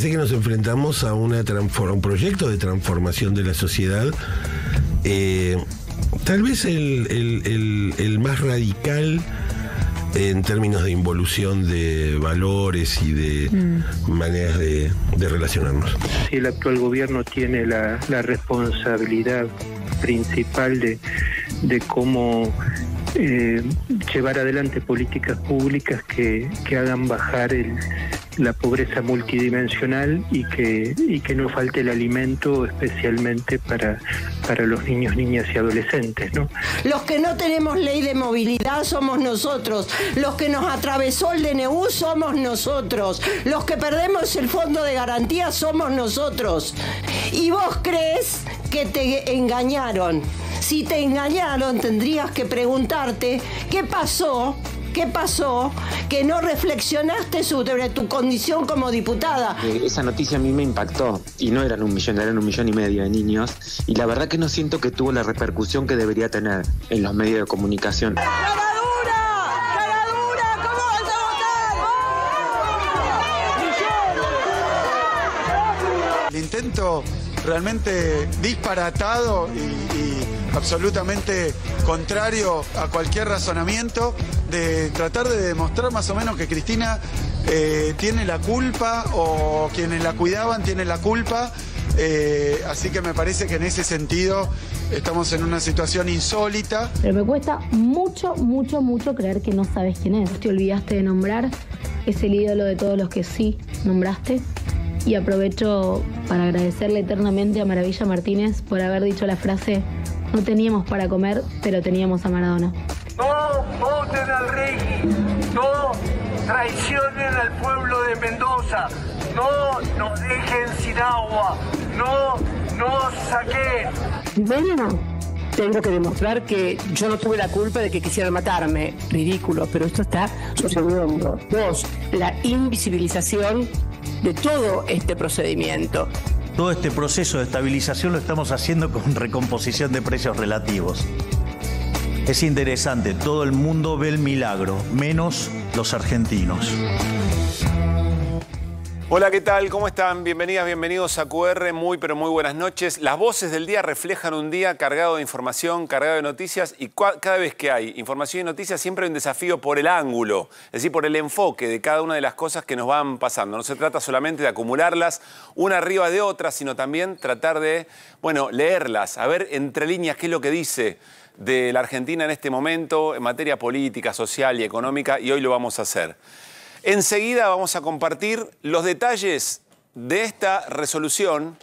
parece que nos enfrentamos a un proyecto de transformación de la sociedad, tal vez el más radical en términos de involución de valores y de maneras de relacionarnos. Sí, el actual gobierno tiene la responsabilidad principal de cómo llevar adelante políticas públicas que hagan bajar la pobreza multidimensional y que no falte el alimento, especialmente para los niños, niñas y adolescentes, ¿no? Los que no tenemos ley de movilidad somos nosotros, los que nos atravesó el DNU somos nosotros, los que perdemos el fondo de garantía somos nosotros. Y vos crees que te engañaron. Si te engañaron, tendrías que preguntarte qué pasó que no reflexionaste sobre tu condición como diputada. Esa noticia a mí me impactó, y no eran 1 millón, eran 1,5 millones de niños, y la verdad que no siento que tuvo la repercusión que debería tener en los medios de comunicación. ¡Caradura! ¿Cómo vas a votar? El intento realmente disparatado y absolutamente contrario a cualquier razonamiento de tratar de demostrar más o menos que Cristina tiene la culpa, o quienes la cuidaban tienen la culpa, así que me parece que en ese sentido estamos en una situación insólita. Pero me cuesta mucho creer que no sabes quién es. Te olvidaste de nombrar, es el ídolo de todos los que sí nombraste. Y aprovecho para agradecerle eternamente a Maravilla Martínez por haber dicho la frase: no teníamos para comer, pero teníamos a Maradona. No voten al rey, no traicionen al pueblo de Mendoza, no nos dejen sin agua, no nos saquen. Primero, tengo que demostrar que yo no tuve la culpa de que quisieran matarme. Ridículo, pero esto está sucediendo. 2, la invisibilización de todo este procedimiento. Todo este proceso de estabilización lo estamos haciendo con recomposición de precios relativos. Es interesante, todo el mundo ve el milagro, menos los argentinos. Hola, ¿qué tal? ¿Cómo están? Bienvenidas, bienvenidos a QR. Muy, pero muy buenas noches. Las voces del día reflejan un día cargado de información, cargado de noticias, y cada vez que hay información y noticias siempre hay un desafío por el ángulo, es decir, por el enfoque de cada una de las cosas que nos van pasando. No se trata solamente de acumularlas una arriba de otra, sino también tratar de, leerlas, a ver entre líneas qué es lo que dice de la Argentina en este momento en materia política, social y económica, y hoy lo vamos a hacer. Enseguida vamos a compartir los detalles de esta resolución,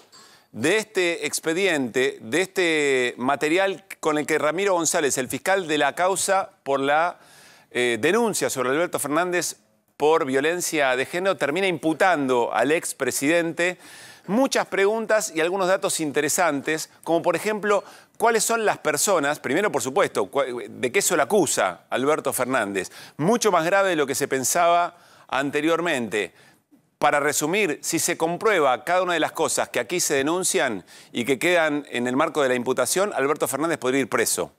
de este expediente, de este material con el que Ramiro González, el fiscal de la causa por la denuncia sobre Alberto Fernández por violencia de género, termina imputando al expresidente. Muchas preguntas y algunos datos interesantes, como por ejemplo, ¿cuáles son las personas? Primero, por supuesto, ¿de qué se le acusa a Alberto Fernández? Mucho más grave de lo que se pensaba anteriormente. Para resumir, si se comprueba cada una de las cosas que aquí se denuncian y que quedan en el marco de la imputación, Alberto Fernández podría ir preso.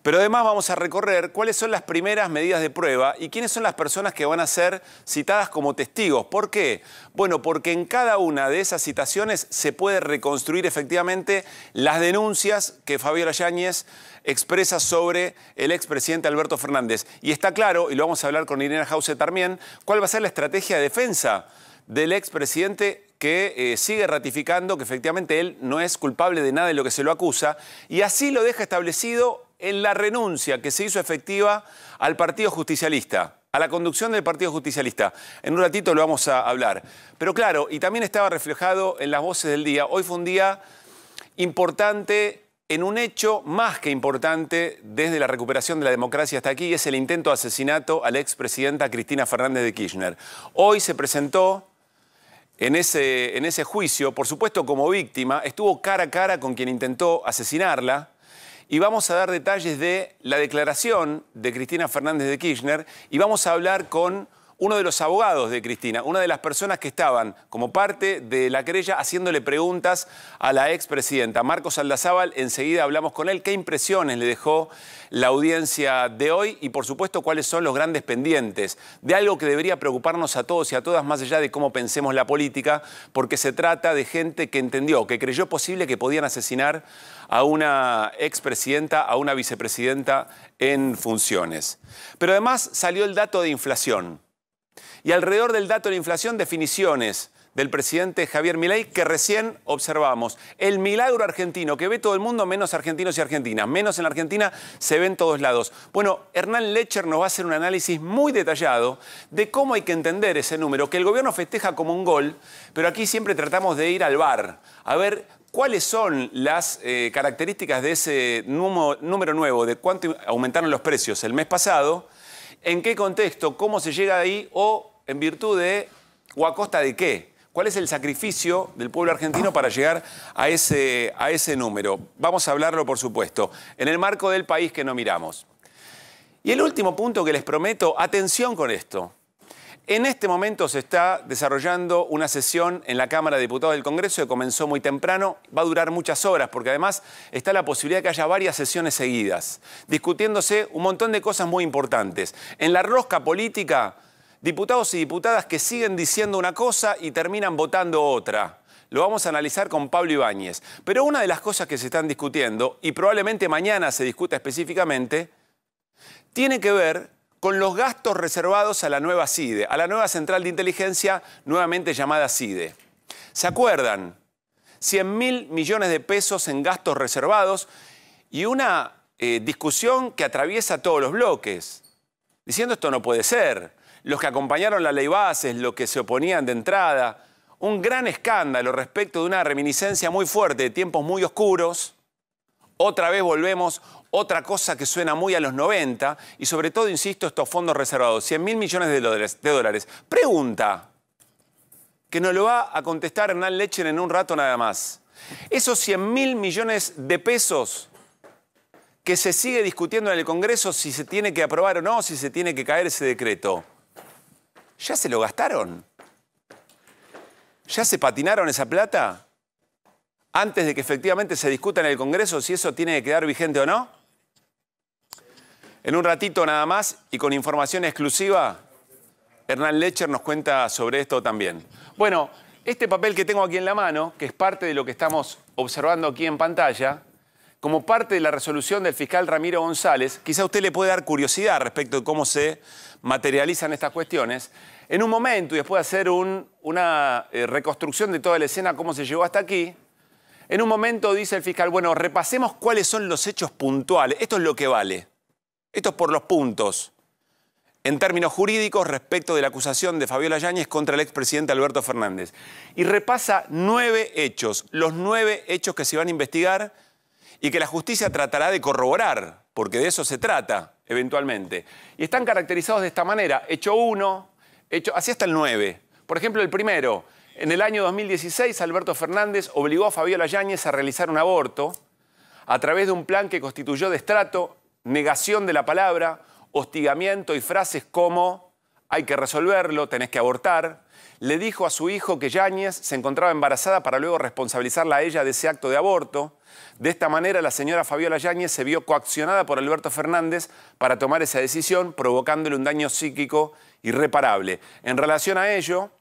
Pero además vamos a recorrer cuáles son las primeras medidas de prueba y quiénes son las personas que van a ser citadas como testigos. ¿Por qué? Bueno, porque en cada una de esas citaciones se puede reconstruir efectivamente las denuncias que Fabiola Yáñez expresa sobre el expresidente Alberto Fernández. Y está claro, y lo vamos a hablar con Irene Hause también, cuál va a ser la estrategia de defensa del expresidente, que sigue ratificando que efectivamente él no es culpable de nada de lo que se lo acusa, y así lo deja establecido en la renuncia que se hizo efectiva al Partido Justicialista, a la conducción del Partido Justicialista. En un ratito lo vamos a hablar. Pero claro, y también estaba reflejado en las voces del día. Hoy fue un día importante en un hecho más que importante desde la recuperación de la democracia hasta aquí, y es el intento de asesinato a la expresidenta Cristina Fernández de Kirchner. Hoy se presentó en ese juicio, por supuesto como víctima, estuvo cara a cara con quien intentó asesinarla, y vamos a dar detalles de la declaración de Cristina Fernández de Kirchner, y vamos a hablar con uno de los abogados de Cristina, una de las personas que estaban como parte de la querella haciéndole preguntas a la expresidenta. Marcos Aldazábal, enseguida hablamos con él. ¿Qué impresiones le dejó la audiencia de hoy? Y por supuesto, ¿cuáles son los grandes pendientes de algo que debería preocuparnos a todos y a todas, más allá de cómo pensemos la política? Porque se trata de gente que entendió, que creyó posible que podían asesinar a una expresidenta, a una vicepresidenta en funciones. Pero además salió el dato de inflación. Y alrededor del dato de inflación, definiciones del presidente Javier Milei que recién observamos. El milagro argentino que ve todo el mundo, menos argentinos y argentinas. Menos en la Argentina, se ve en todos lados. Bueno, Hernán Lecher nos va a hacer un análisis muy detallado de cómo hay que entender ese número, que el gobierno festeja como un gol, pero aquí siempre tratamos de ir al VAR, a ver cuáles son las características de ese número nuevo, de cuánto aumentaron los precios el mes pasado, en qué contexto, cómo se llega ahí o en virtud de o a costa de qué. ¿Cuál es el sacrificio del pueblo argentino para llegar a ese número? Vamos a hablarlo, por supuesto, en el marco del país que no miramos. Y el último punto que les prometo, atención con esto. En este momento se está desarrollando una sesión en la Cámara de Diputados del Congreso que comenzó muy temprano, va a durar muchas horas porque además está la posibilidad de que haya varias sesiones seguidas, discutiéndose un montón de cosas muy importantes. En la rosca política, diputados y diputadas que siguen diciendo una cosa y terminan votando otra. Lo vamos a analizar con Pablo Ibáñez. Pero una de las cosas que se están discutiendo, y probablemente mañana se discuta específicamente, tiene que ver con los gastos reservados a la nueva CIDE, a la nueva Central de Inteligencia, nuevamente llamada CIDE. ¿Se acuerdan? 100.000 millones de pesos en gastos reservados y una discusión que atraviesa todos los bloques, diciendo esto no puede ser. Los que acompañaron la ley Bases, los que se oponían de entrada, un gran escándalo respecto de una reminiscencia muy fuerte de tiempos muy oscuros. Otra vez volvemos, otra cosa que suena muy a los 90 y sobre todo, insisto, estos fondos reservados, 100.000 millones de dólares. Pregunta, que nos lo va a contestar Hernán Lecher en un rato nada más. Esos 100.000 millones de pesos que se sigue discutiendo en el Congreso si se tiene que aprobar o no, si se tiene que caer ese decreto, ¿ya se lo gastaron? ¿Ya se patinaron esa plata? Antes de que efectivamente se discuta en el Congreso si eso tiene que quedar vigente o no. En un ratito nada más y con información exclusiva, Hernán Lecher nos cuenta sobre esto también. Bueno, este papel que tengo aquí en la mano, que es parte de lo que estamos observando aquí en pantalla, como parte de la resolución del fiscal Ramiro González, quizá a usted le puede dar curiosidad respecto de cómo se materializan estas cuestiones. En un momento, y después de hacer una reconstrucción de toda la escena, cómo se llegó hasta aquí, en un momento dice el fiscal, bueno, repasemos cuáles son los hechos puntuales. Esto es lo que vale. Esto es por los puntos. En términos jurídicos, respecto de la acusación de Fabiola Yáñez contra el expresidente Alberto Fernández. Y repasa 9 hechos. Los 9 hechos que se van a investigar y que la justicia tratará de corroborar, porque de eso se trata, eventualmente. Y están caracterizados de esta manera. Hecho 1, así hasta el 9. Por ejemplo, el primero. En el año 2016, Alberto Fernández obligó a Fabiola Yáñez a realizar un aborto a través de un plan que constituyó destrato, negación de la palabra, hostigamiento y frases como hay que resolverlo, tenés que abortar. Le dijo a su hijo que Yáñez se encontraba embarazada para luego responsabilizarla a ella de ese acto de aborto. De esta manera, la señora Fabiola Yáñez se vio coaccionada por Alberto Fernández para tomar esa decisión, provocándole un daño psíquico irreparable. En relación a ello,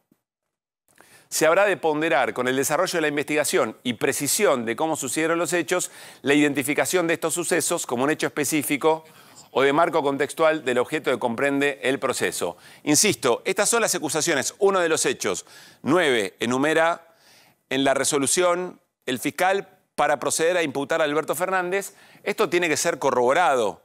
se habrá de ponderar con el desarrollo de la investigación y precisión de cómo sucedieron los hechos, la identificación de estos sucesos como un hecho específico o de marco contextual del objeto que comprende el proceso. Insisto, estas son las acusaciones. Uno de los hechos. 9 enumera en la resolución el fiscal para proceder a imputar a Alberto Fernández. Esto tiene que ser corroborado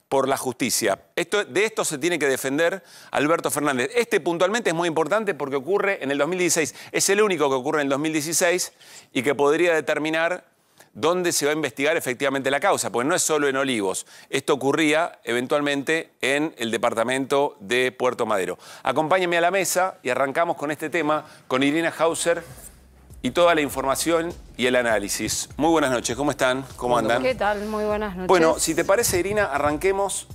por la justicia. De esto se tiene que defender Alberto Fernández. Este puntualmente es muy importante porque ocurre en el 2016. Es el único que ocurre en el 2016 y que podría determinar dónde se va a investigar efectivamente la causa, porque no es solo en Olivos. Esto ocurría eventualmente en el departamento de Puerto Madero. Acompáñenme a la mesa y arrancamos con este tema con Irina Hauser y toda la información y el análisis. Muy buenas noches, ¿cómo están? ¿Cómo andan? ¿Qué tal? Muy buenas noches. Bueno, si te parece, Irina, arranquemos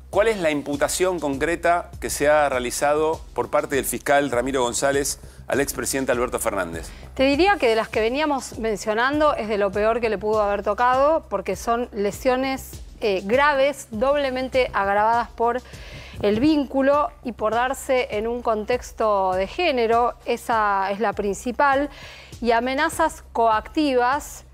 ¿Cuál es la imputación concreta que se ha realizado por parte del fiscal Ramiro González al expresidente Alberto Fernández? Te diría que de las que veníamos mencionando es de lo peor que le pudo haber tocado, porque son lesiones graves, doblemente agravadas por el vínculo y por darse en un contexto de género. Esa es la principal. Y amenazas coactivas,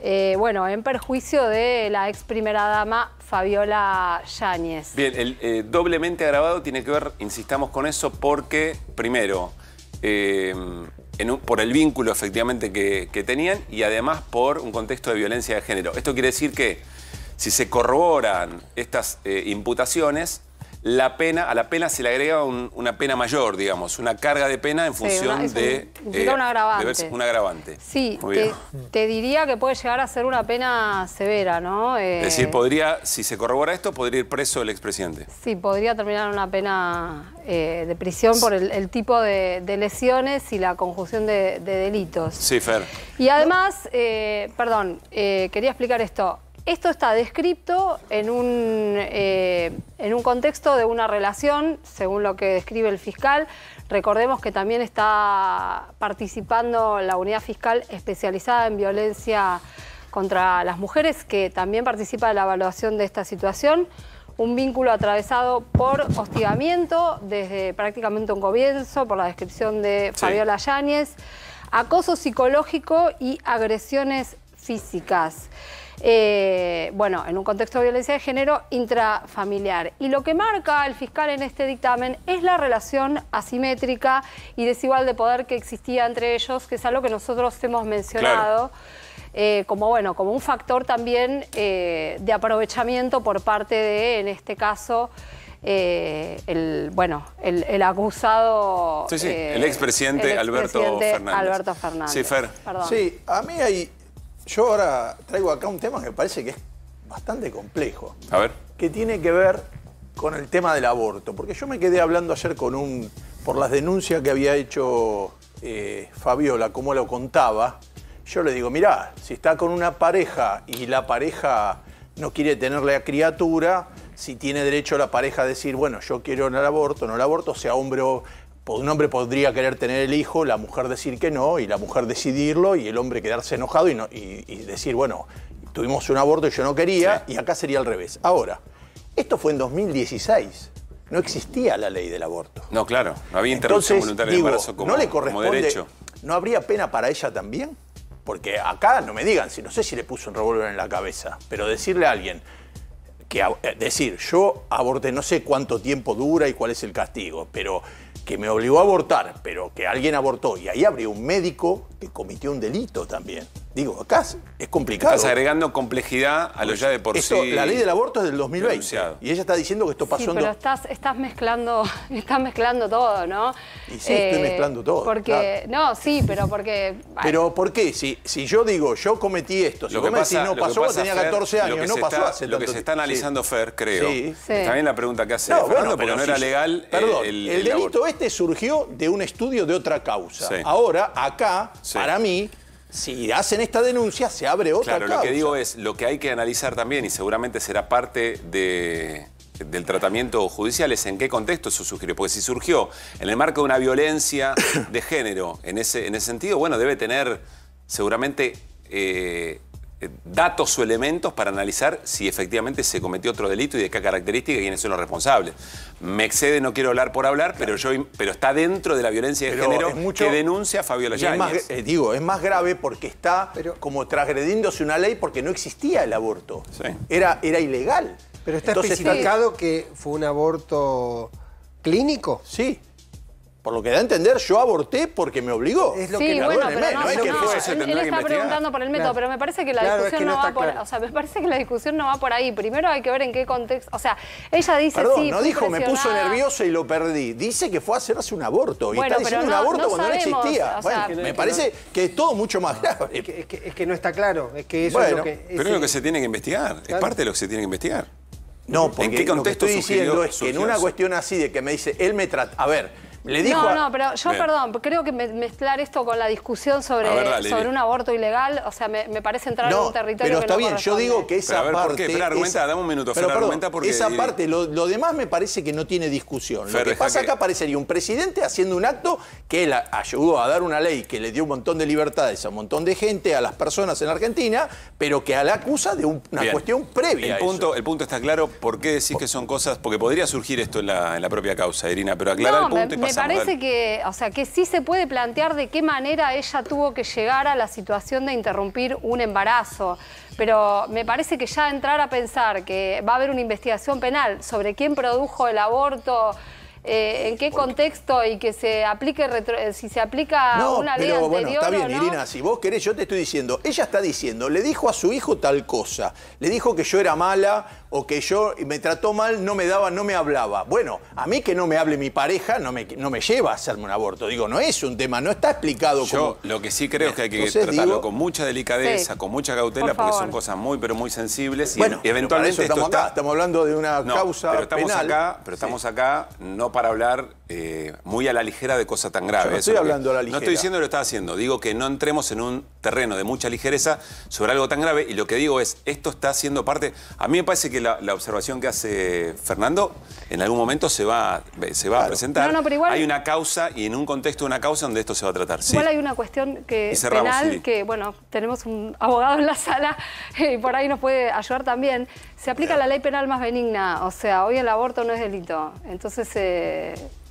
en perjuicio de la ex primera dama Fabiola Yáñez. Bien, el doblemente agravado tiene que ver, insistamos con eso, porque, primero, por el vínculo efectivamente que tenían y además por un contexto de violencia de género. Esto quiere decir que si se corroboran estas imputaciones, a la pena se le agrega una pena mayor, digamos, una carga de pena en función un agravante. Un agravante. Sí, te diría que puede llegar a ser una pena severa, ¿no? Es decir, si se corrobora esto, podría ir preso el expresidente. Sí, podría terminar una pena de prisión por el tipo de lesiones y la conjunción de delitos. Sí, Fer. Y además, quería explicar esto. Esto está descrito en un contexto de una relación, según lo que describe el fiscal. Recordemos que también está participando la unidad fiscal especializada en violencia contra las mujeres, que también participa de la evaluación de esta situación. Un vínculo atravesado por hostigamiento desde prácticamente un comienzo, por la descripción de Fabiola Yáñez, acoso psicológico y agresiones físicas. En un contexto de violencia de género intrafamiliar. Y lo que marca el fiscal en este dictamen es la relación asimétrica y desigual de poder que existía entre ellos, que es algo que nosotros hemos mencionado, como un factor también de aprovechamiento por parte de, en este caso, el acusado... Sí, el expresidente Alberto Fernández. Sí, Fer. Perdón. Sí, a mí yo ahora traigo acá un tema que me parece que es bastante complejo. A ver. Que tiene que ver con el tema del aborto. Porque yo me quedé hablando ayer por las denuncias que había hecho Fabiola, como lo contaba. Yo le digo, mirá, si está con una pareja y la pareja no quiere tener la criatura, si tiene derecho la pareja a decir, bueno, yo quiero el aborto, o sea, un hombre podría querer tener el hijo, la mujer decir que no, y la mujer decidirlo, y el hombre quedarse enojado y decir, bueno, tuvimos un aborto y yo no quería, y acá sería al revés. Ahora, esto fue en 2016. No existía la ley del aborto. No, claro, no había interrupción voluntaria del embarazo como derecho. ¿No le corresponde? ¿No habría pena para ella también? Porque acá, no me digan, no sé si le puso un revólver en la cabeza, pero decirle a alguien, yo aborté, no sé cuánto tiempo dura y cuál es el castigo, pero que me obligó a abortar, pero que alguien abortó, y ahí habría un médico que cometió un delito también. Digo, acá es complicado. Estás agregando complejidad a lo ya de por sí. La ley del aborto es del 2020. Denunciado. Y ella está diciendo que esto pasó en... Sí, pero estás mezclando todo, ¿no? Y sí, estoy mezclando todo. Porque, claro. No, sí, pero porque... Pero ¿por qué? Si yo digo, yo cometí esto, si vos me decís, no pasó, vos tenía 14 años, no pasó hace tanto tiempo. Lo que se está analizando, Fer, creo, también la pregunta que hace Fernando, porque no era legal el delito surgió de un estudio de otra causa. Sí. Ahora, acá, para mí, si hacen esta denuncia, se abre otra causa. Claro, lo que digo es, lo que hay que analizar también, y seguramente será parte del tratamiento judicial, es en qué contexto eso surgió. Porque si surgió en el marco de una violencia de género, en ese sentido, bueno, debe tener seguramente datos o elementos para analizar si efectivamente se cometió otro delito y de qué características y quiénes son los responsables. Me excede, no quiero hablar por hablar, pero está dentro de la violencia de género que denuncia Fabiola Yáñez. Es más grave porque está como transgrediéndose una ley porque no existía el aborto. Sí. Era ilegal. Pero está especificado que fue un aborto clínico. Sí. Por lo que da a entender, yo aborté porque me obligó. Es lo que él está preguntando por el método, pero me parece que la discusión no va por ahí. O sea, me parece que la discusión no va por ahí. Primero hay que ver en qué contexto. O sea, ella dice no dijo me puso nerviosa y lo perdí. Dice que fue a hacerse un aborto. Y está diciendo un aborto cuando no existía. Me parece que es todo mucho más grave. Es que no está claro. Es que eso es lo que... Pero es lo que se tiene que investigar. Es parte de lo que se tiene que investigar. No, porque lo que estoy diciendo es que en una cuestión así de que me dice, él me trata... A ver... Le dijo pero yo, perdón, creo que mezclar esto con la discusión sobre un aborto ilegal, o sea, me parece entrar en un territorio pero que está no bien, corresponde. yo digo que esa parte... ¿Por qué? Fer, argumenta, dame un minuto, Fer, argumenta porque... Esa parte, lo demás me parece que no tiene discusión. Fer, lo que pasa acá parecería un presidente haciendo un acto que él ayudó a dar una ley que le dio un montón de libertades a un montón de gente, a las personas en Argentina, pero que a la acusa de una cuestión previa. El punto está claro. ¿Por qué decís que son cosas? Porque podría surgir esto en la propia causa, Irina, pero aclara el punto y pasamos. Me parece que, o sea, que sí se puede plantear de qué manera ella tuvo que llegar a la situación de interrumpir un embarazo. Pero me parece que ya entrar a pensar que va a haber una investigación penal sobre quién produjo el aborto, en qué contexto y que se aplique, si se aplica una ley anterior. Bueno, está bien, ¿no? Irina, si vos querés, yo te estoy diciendo, ella está diciendo, le dijo a su hijo tal cosa, le dijo que yo era mala o que yo me trató mal, no me daba, no me hablaba. Bueno, a mí que no me hable mi pareja no me lleva a hacerme un aborto. Digo, no es un tema, no está explicado yo lo que sí creo es que hay que tratarlo con mucha delicadeza, con mucha cautela, porque son cosas muy, pero muy sensibles. Bueno, y eventualmente estamos acá, estamos hablando de una causa penal. Pero estamos acá no para hablar muy a la ligera de cosas tan graves. Yo no estoy hablando a la ligera. No estoy diciendo que lo estás haciendo. Digo que no entremos en un terreno de mucha ligereza sobre algo tan grave. Y lo que digo es, esto está siendo parte... A mí me parece que la observación que hace Fernando en algún momento se va a presentar. Pero igual, hay una causa y en un contexto de una causa donde esto se va a tratar. Igual hay una cuestión penal que, bueno, tenemos un abogado en la sala y por ahí nos puede ayudar también. Se aplica la ley penal más benigna. O sea, hoy el aborto no es delito. Entonces...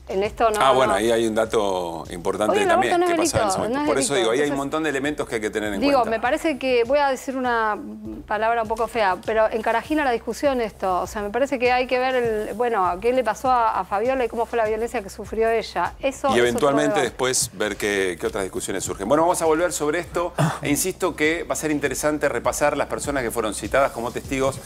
en esto no... bueno, ahí hay un dato importante también que pasaba en ese momento. Por eso digo, ahí hay un montón de elementos que hay que tener en cuenta. Me parece que, voy a decir una palabra un poco fea, pero encarajina la discusión esto. O sea, me parece que hay que ver, qué le pasó a Fabiola y cómo fue la violencia que sufrió ella. Y eventualmente después ver qué otras discusiones surgen. Bueno, vamos a volver sobre esto e insisto que va a ser interesante repasar las personas que fueron citadas como testigos,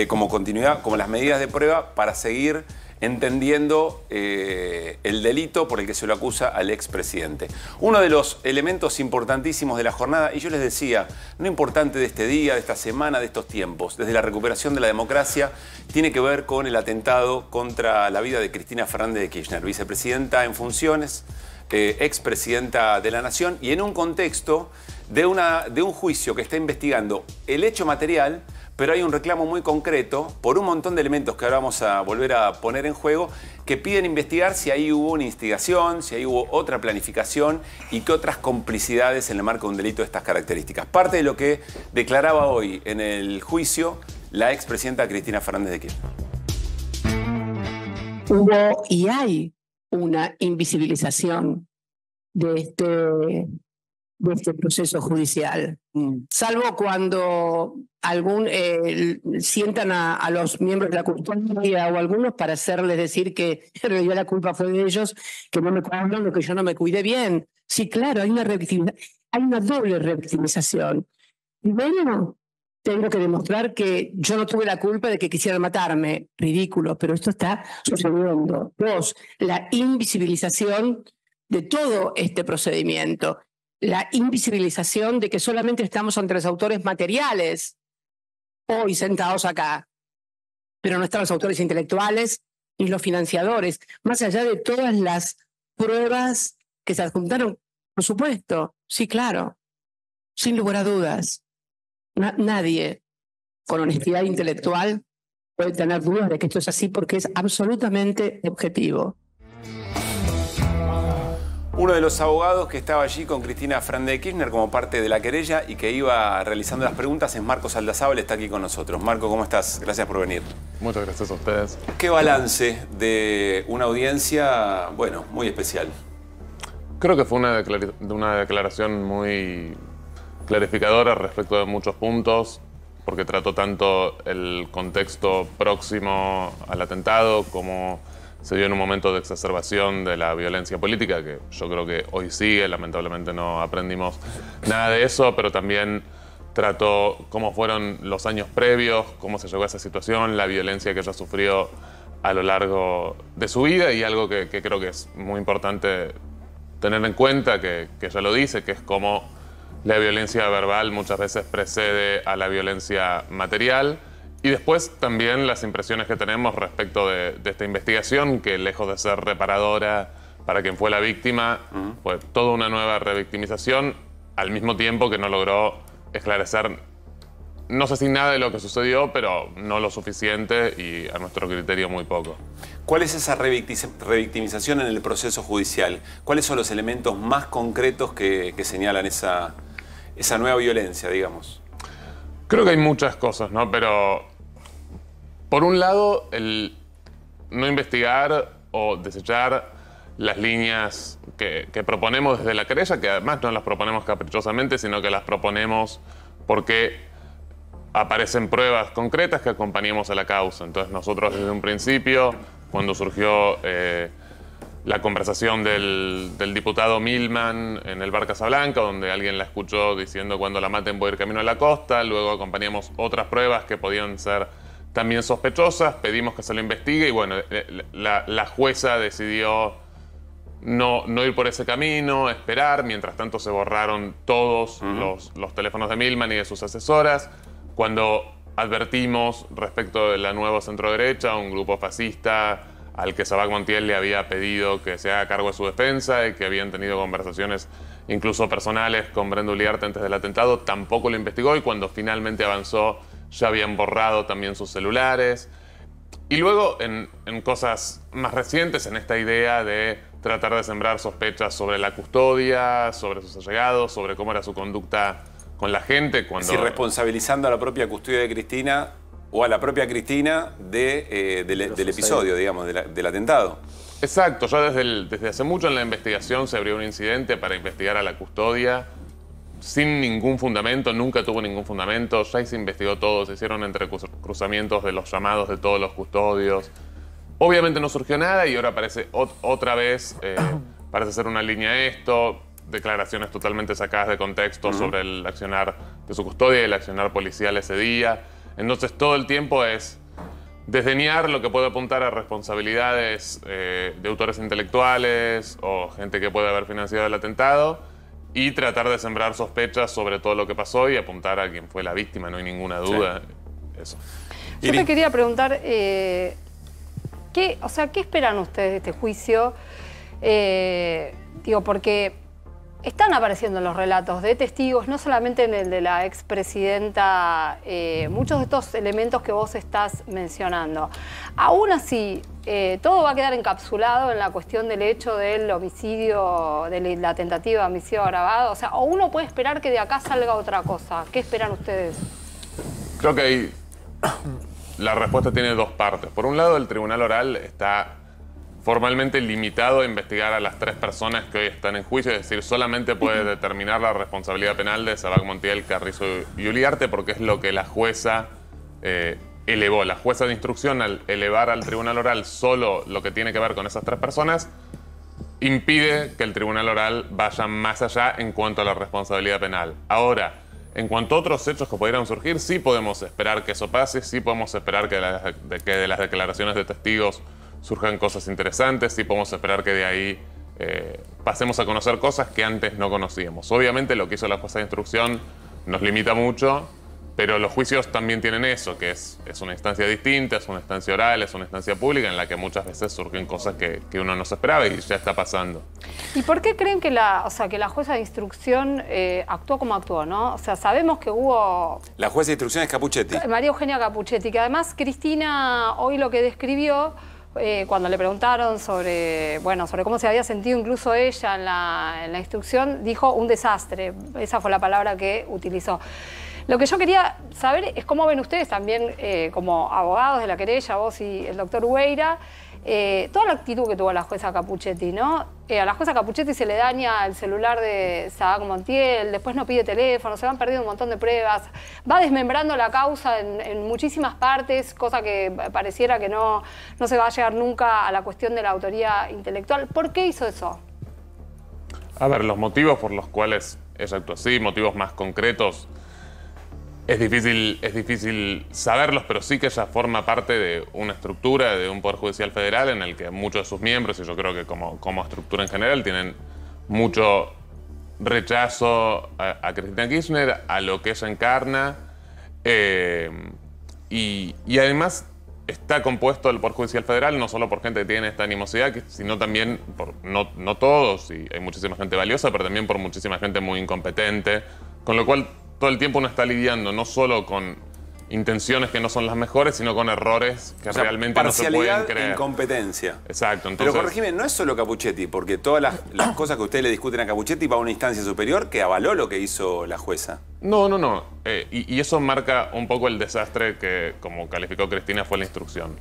como continuidad, como las medidas de prueba para seguir entendiendo el delito por el que se lo acusa al expresidente. Uno de los elementos importantísimos de la jornada, y yo les decía, no importante de este día, de esta semana, de estos tiempos, desde la recuperación de la democracia, tiene que ver con el atentado contra la vida de Cristina Fernández de Kirchner, vicepresidenta en funciones, expresidenta de la Nación, y en un contexto de un juicio que está investigando el hecho material, pero hay un reclamo muy concreto por un montón de elementos que ahora vamos a volver a poner en juego, que piden investigar si ahí hubo una instigación, si ahí hubo otra planificación y qué otras complicidades en el marco de un delito de estas características. Parte de lo que declaraba hoy en el juicio la expresidenta Cristina Fernández de Kirchner. Hubo y hay una invisibilización de este proceso judicial, salvo cuando sientan a los miembros de la custodia o algunos para hacerles decir que en realidad la culpa fue de ellos, que no me cuidaron, que yo no me cuidé bien. Sí, claro, hay una doble revictimización. Primero, tengo que demostrar que yo no tuve la culpa de que quisieran matarme. Ridículo, pero esto está sucediendo. Dos, la invisibilización de todo este procedimiento. La invisibilización de que solamente estamos ante los autores materiales hoy sentados acá, pero no están los autores intelectuales ni los financiadores, más allá de todas las pruebas que se adjuntaron, por supuesto, sí, claro, sin lugar a dudas. Nadie con honestidad intelectual puede tener dudas de que esto es así porque es absolutamente objetivo. Uno de los abogados que estaba allí con Cristina Fernández de Kirchner como parte de la querella y que iba realizando las preguntas es Marcos Aldazábal, está aquí con nosotros. Marco, ¿cómo estás? Gracias por venir. Muchas gracias a ustedes. ¿Qué balance de una audiencia, muy especial? Creo que fue una declaración muy clarificadora respecto de muchos puntos, porque trató tanto el contexto próximo al atentado como se dio en un momento de exacerbación de la violencia política, que yo creo que hoy sigue, lamentablemente no aprendimos nada de eso, pero también trató cómo fueron los años previos, cómo se llegó a esa situación, la violencia que ella sufrió a lo largo de su vida y algo que creo que es muy importante tener en cuenta, que ella lo dice, que es cómo la violencia verbal muchas veces precede a la violencia material. Y después también las impresiones que tenemos respecto de esta investigación, que lejos de ser reparadora, para quien fue la víctima, fue toda una nueva revictimización, al mismo tiempo que no logró esclarecer, no sé si nada de lo que sucedió, pero no lo suficiente y a nuestro criterio muy poco. ¿Cuál es esa revictimización en el proceso judicial? ¿Cuáles son los elementos más concretos que señalan esa nueva violencia, digamos? Creo que hay muchas cosas, ¿no? Pero, por un lado, el no investigar o desechar las líneas que proponemos desde la querella, que además no las proponemos caprichosamente, sino que las proponemos porque aparecen pruebas concretas que acompañamos a la causa. Entonces nosotros desde un principio, cuando surgió la conversación del diputado Milman en el bar Casablanca, donde alguien la escuchó diciendo cuando la maten voy a ir camino a la costa, luego acompañamos otras pruebas que podían ser también sospechosas, pedimos que se lo investigue y bueno, la jueza decidió no ir por ese camino, esperar. Mientras tanto se borraron todos los teléfonos de Milman y de sus asesoras. Cuando advertimos respecto de la nueva centroderecha, un grupo fascista al que Sabac Montiel le había pedido que se haga cargo de su defensa y que habían tenido conversaciones incluso personales con Brenda Uliarte antes del atentado, tampoco lo investigó y cuando finalmente avanzó ya habían borrado también sus celulares. Y luego en cosas más recientes, en esta idea de tratar de sembrar sospechas sobre la custodia, sobre sus allegados, sobre cómo era su conducta con la gente. Si responsabilizando a la propia custodia de Cristina o a la propia Cristina del episodio, digamos, del atentado. Exacto, ya desde hace mucho en la investigación se abrió un incidente para investigar a la custodia sin ningún fundamento, nunca tuvo ningún fundamento, ya se investigó todo, se hicieron entrecruzamientos de los llamados de todos los custodios. Obviamente no surgió nada y ahora aparece otra vez, parece ser una línea esto, declaraciones totalmente sacadas de contexto sobre el accionar de su custodia y el accionar policial ese día. Entonces todo el tiempo es desdeñar lo que puede apuntar a responsabilidades de autores intelectuales o gente que puede haber financiado el atentado y tratar de sembrar sospechas sobre todo lo que pasó y apuntar a quien fue la víctima, no hay ninguna duda. Sí. Eso. Yo te quería preguntar, ¿qué esperan ustedes de este juicio? Porque están apareciendo los relatos de testigos, no solamente en el de la expresidenta, muchos de estos elementos que vos estás mencionando. Aún así, todo va a quedar encapsulado en la cuestión del hecho del homicidio, de la tentativa de homicidio agravado. O sea, o uno puede esperar que de acá salga otra cosa. ¿Qué esperan ustedes? Creo que la respuesta tiene dos partes. Por un lado, el tribunal oral está formalmente limitado a investigar a las 3 personas que hoy están en juicio, es decir, solamente puede determinar la responsabilidad penal de Sabac Montiel, Carrizo y Uliarte, porque es lo que la jueza elevó. La jueza de instrucción, al elevar al tribunal oral solo lo que tiene que ver con esas 3 personas, impide que el tribunal oral vaya más allá en cuanto a la responsabilidad penal. Ahora, en cuanto a otros hechos que pudieran surgir, sí podemos esperar que eso pase, sí podemos esperar que de las declaraciones de testigos surjan cosas interesantes, sí podemos esperar que de ahí pasemos a conocer cosas que antes no conocíamos. Obviamente lo que hizo la jueza de instrucción nos limita mucho, pero los juicios también tienen eso, que es una instancia distinta, es una instancia oral, es una instancia pública en la que muchas veces surgen cosas que uno no se esperaba y ya está pasando. ¿Y por qué creen que la jueza de instrucción actuó como actuó, no? O sea, sabemos que hubo... La jueza de instrucción es Capuchetti. María Eugenia Capuchetti, que además Cristina hoy lo que describió... cuando le preguntaron sobre cómo se había sentido incluso ella en la instrucción, dijo un desastre. Esa fue la palabra que utilizó. Lo que yo quería saber es cómo ven ustedes también, como abogados de la querella, vos y el doctor Hueira, toda la actitud que tuvo la jueza Capuchetti, ¿no? A la jueza Capuchetti se le daña el celular de Sabac Montiel, después no pide teléfono, se van perdiendo un montón de pruebas, va desmembrando la causa en muchísimas partes, cosa que pareciera que no se va a llegar nunca a la cuestión de la autoría intelectual. ¿Por qué hizo eso? A ver, los motivos por los cuales ella actuó así, motivos más concretos, es difícil saberlos, pero sí que ella forma parte de una estructura, de un Poder Judicial Federal en el que muchos de sus miembros, y yo creo que como estructura en general, tienen mucho rechazo a Cristina Kirchner, a lo que ella encarna, y además está compuesto el Poder Judicial Federal no solo por gente que tiene esta animosidad, sino también por, no todos, y hay muchísima gente valiosa, pero también por muchísima gente muy incompetente, con lo cual todo el tiempo uno está lidiando no solo con intenciones que no son las mejores, sino con errores que realmente no se pueden creer. Incompetencia. Exacto. Entonces, pero corregime, no es solo Capuchetti, porque todas las cosas que ustedes le discuten a Capuchetti va a una instancia superior que avaló lo que hizo la jueza. No. Y eso marca un poco el desastre que, como calificó Cristina, fue la instrucción.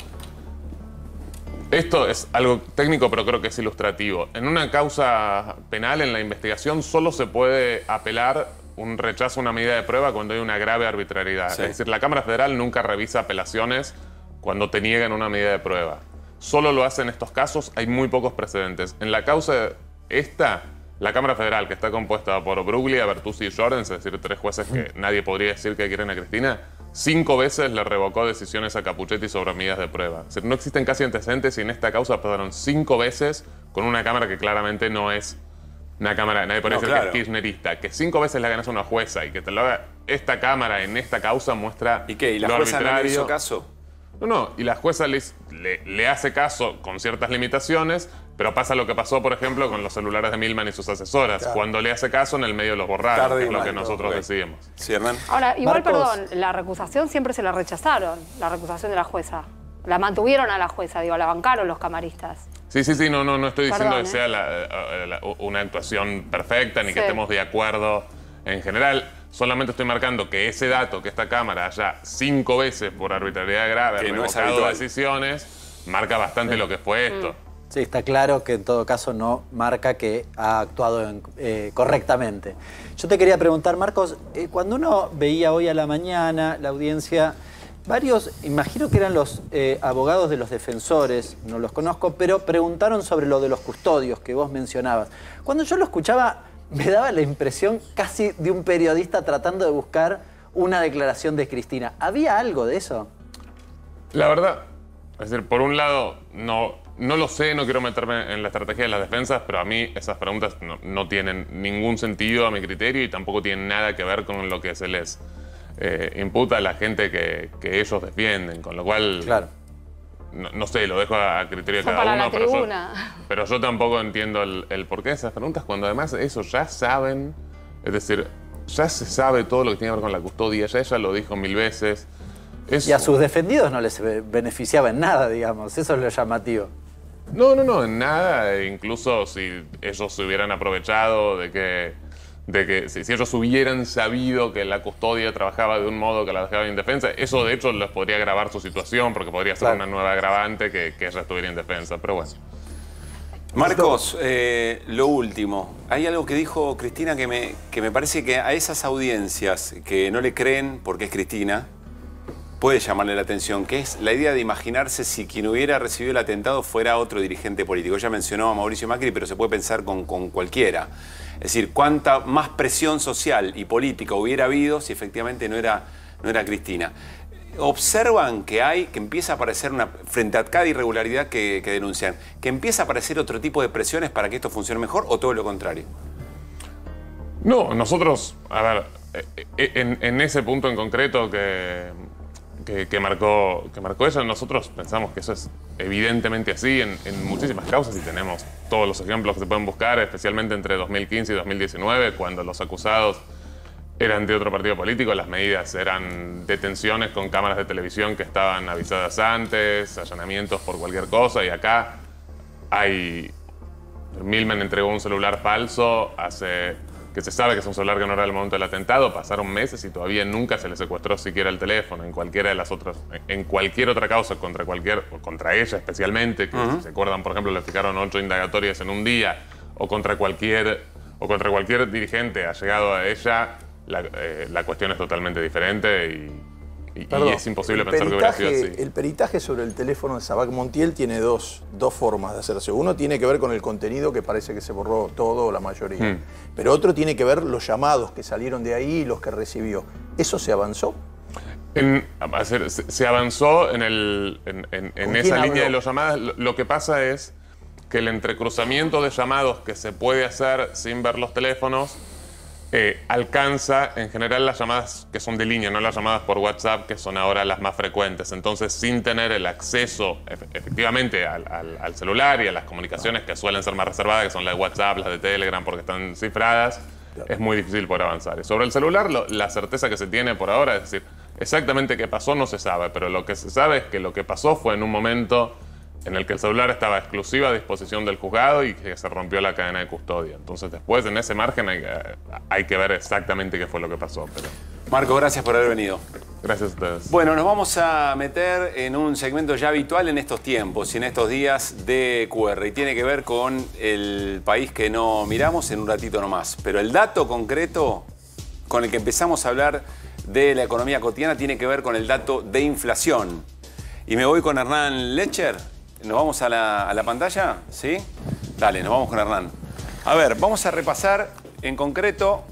Esto es algo técnico, pero creo que es ilustrativo. En una causa penal, en la investigación, solo se puede apelar un rechazo a una medida de prueba cuando hay una grave arbitrariedad. Sí. Es decir, la Cámara Federal nunca revisa apelaciones cuando te niegan una medida de prueba. Solo lo hace en estos casos, hay muy pocos precedentes. En la causa esta, la Cámara Federal, que está compuesta por Bruglia, Bertuzzi y Llorens, es decir, 3 jueces que nadie podría decir que quieren a Cristina, 5 veces le revocó decisiones a Capuchetti sobre medidas de prueba. Es decir, no existen casi antecedentes y en esta causa pasaron 5 veces con una Cámara que claramente no es una Cámara, nadie puede decir que es kirchnerista. Que 5 veces la ganas a una jueza y que te lo haga esta Cámara en esta causa muestra ¿Y qué? ¿Y la jueza no le hizo caso? No, y la jueza le hace caso con ciertas limitaciones, pero pasa lo que pasó, por ejemplo, con los celulares de Milman y sus asesoras. Claro. Cuando le hace caso, en el medio los borraron, que es lo que nosotros decidimos. Sí, Hernán. Ahora, igual, perdón, la recusación siempre se la rechazaron, la recusación de la jueza. La mantuvieron a la jueza, digo, la bancaron los camaristas. Sí, no estoy diciendo que sea una actuación perfecta ni que estemos de acuerdo en general. Solamente estoy marcando que ese dato, que esta Cámara haya 5 veces por arbitrariedad grave revocado decisiones, marca bastante lo que fue esto. Sí, está claro que en todo caso no marca que ha actuado correctamente. Yo te quería preguntar, Marcos, cuando uno veía hoy a la mañana la audiencia, varios, imagino que eran los abogados de los defensores, no los conozco, pero preguntaron sobre lo de los custodios que vos mencionabas. Cuando yo lo escuchaba, me daba la impresión casi de un periodista tratando de buscar una declaración de Cristina. ¿Había algo de eso? La verdad, es decir, por un lado, no lo sé, no quiero meterme en la estrategia de las defensas, pero a mí esas preguntas no tienen ningún sentido a mi criterio y tampoco tienen nada que ver con lo que se les imputa a la gente que ellos defienden, con lo cual... Claro. No sé, lo dejo a criterio de cada uno, pero yo tampoco entiendo el porqué de esas preguntas, cuando además eso ya saben, es decir, ya se sabe todo lo que tiene que ver con la custodia, ya ella lo dijo 1000 veces. Y a sus defendidos no les beneficiaba en nada, digamos, eso es lo llamativo. No, en nada, incluso si ellos se hubieran aprovechado de que si ellos hubieran sabido que la custodia trabajaba de un modo que la dejaba indefensa, eso de hecho les podría agravar su situación, porque podría ser una nueva agravante que ella estuviera indefensa, pero bueno. Marcos, lo último. Hay algo que dijo Cristina que me parece que a esas audiencias que no le creen porque es Cristina, puede llamarle la atención, que es la idea de imaginarse si quien hubiera recibido el atentado fuera otro dirigente político. Ella mencionó a Mauricio Macri, pero se puede pensar con cualquiera. Es decir, cuánta más presión social y política hubiera habido si efectivamente no era Cristina. Observan que empieza a aparecer frente a cada irregularidad que denuncian, que empieza a aparecer otro tipo de presiones para que esto funcione mejor, o todo lo contrario. No, nosotros, a ver, en ese punto en concreto que marcó ella, nosotros pensamos que eso es evidentemente así en muchísimas causas y tenemos todos los ejemplos que se pueden buscar, especialmente entre 2015 y 2019, cuando los acusados eran de otro partido político, las medidas eran detenciones con cámaras de televisión que estaban avisadas antes, allanamientos por cualquier cosa, y acá Milman entregó un celular falso que se sabe que es un celular que no era el momento del atentado, pasaron meses y todavía nunca se le secuestró siquiera el teléfono. En cualquiera de las otras, en cualquier otra causa contra ella especialmente, que si se acuerdan, por ejemplo, le fijaron 8 indagatorias en un día, o contra cualquier dirigente allegado a ella, la cuestión es totalmente diferente y es imposible pensar que hubiera sido así. El peritaje sobre el teléfono de Sabac Montiel tiene dos formas de hacerse. Uno tiene que ver con el contenido, que parece que se borró todo o la mayoría. Pero otro tiene que ver los llamados que salieron de ahí y los que recibió. ¿Eso se avanzó? Se avanzó en esa línea de los llamadas. Lo que pasa es que el entrecruzamiento de llamados que se puede hacer sin ver los teléfonos alcanza en general las llamadas que son de línea, no las llamadas por WhatsApp, que son ahora las más frecuentes. Entonces, sin tener el acceso efectivamente al celular y a las comunicaciones que suelen ser más reservadas, que son las de WhatsApp, las de Telegram, porque están cifradas, es muy difícil poder avanzar. Y sobre el celular, la certeza que se tiene por ahora, es decir, exactamente qué pasó no se sabe, pero lo que se sabe es que lo que pasó fue en un momento en el que el celular estaba exclusiva a disposición del juzgado y que se rompió la cadena de custodia. Entonces después, en ese margen, hay que ver exactamente qué fue lo que pasó. Pero... Marco, gracias por haber venido. Gracias a ustedes. Bueno, nos vamos a meter en un segmento ya habitual en estos tiempos y en estos días de QR. Y tiene que ver con el país que no miramos en un ratito nomás. Pero el dato concreto con el que empezamos a hablar de la economía cotidiana tiene que ver con el dato de inflación. Y me voy con Hernán Lecher. ¿Nos vamos a la pantalla? ¿Sí? Dale, nos vamos con Hernán. A ver, vamos a repasar en concreto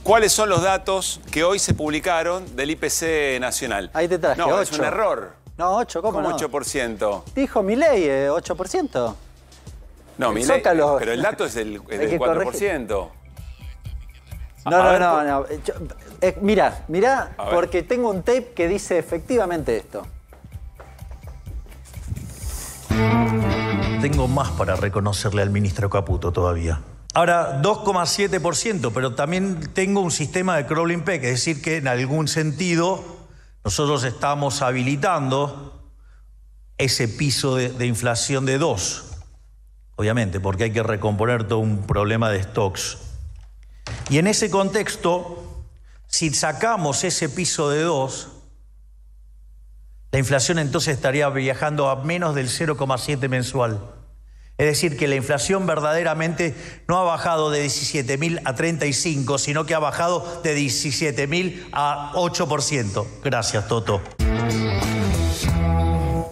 cuáles son los datos que hoy se publicaron del IPC nacional. Ahí te traje, no, 8. Es un error. No, 8, ¿cómo no? 8%. Dijo Milei, 8%. No, Milei, pero el dato es del 4%. No. Mirá, porque tengo un tape que dice efectivamente esto. Tengo más para reconocerle al ministro Caputo todavía. Ahora, 2,7%, pero también tengo un sistema de crawling peg, es decir, que en algún sentido nosotros estamos habilitando ese piso de inflación de 2%, obviamente, porque hay que recomponer todo un problema de stocks. Y en ese contexto, si sacamos ese piso de 2%, la inflación entonces estaría viajando a menos del 0,7 mensual. Es decir, que la inflación verdaderamente no ha bajado de 17.000 a 35, sino que ha bajado de 17.000 a 8%. Gracias, Toto.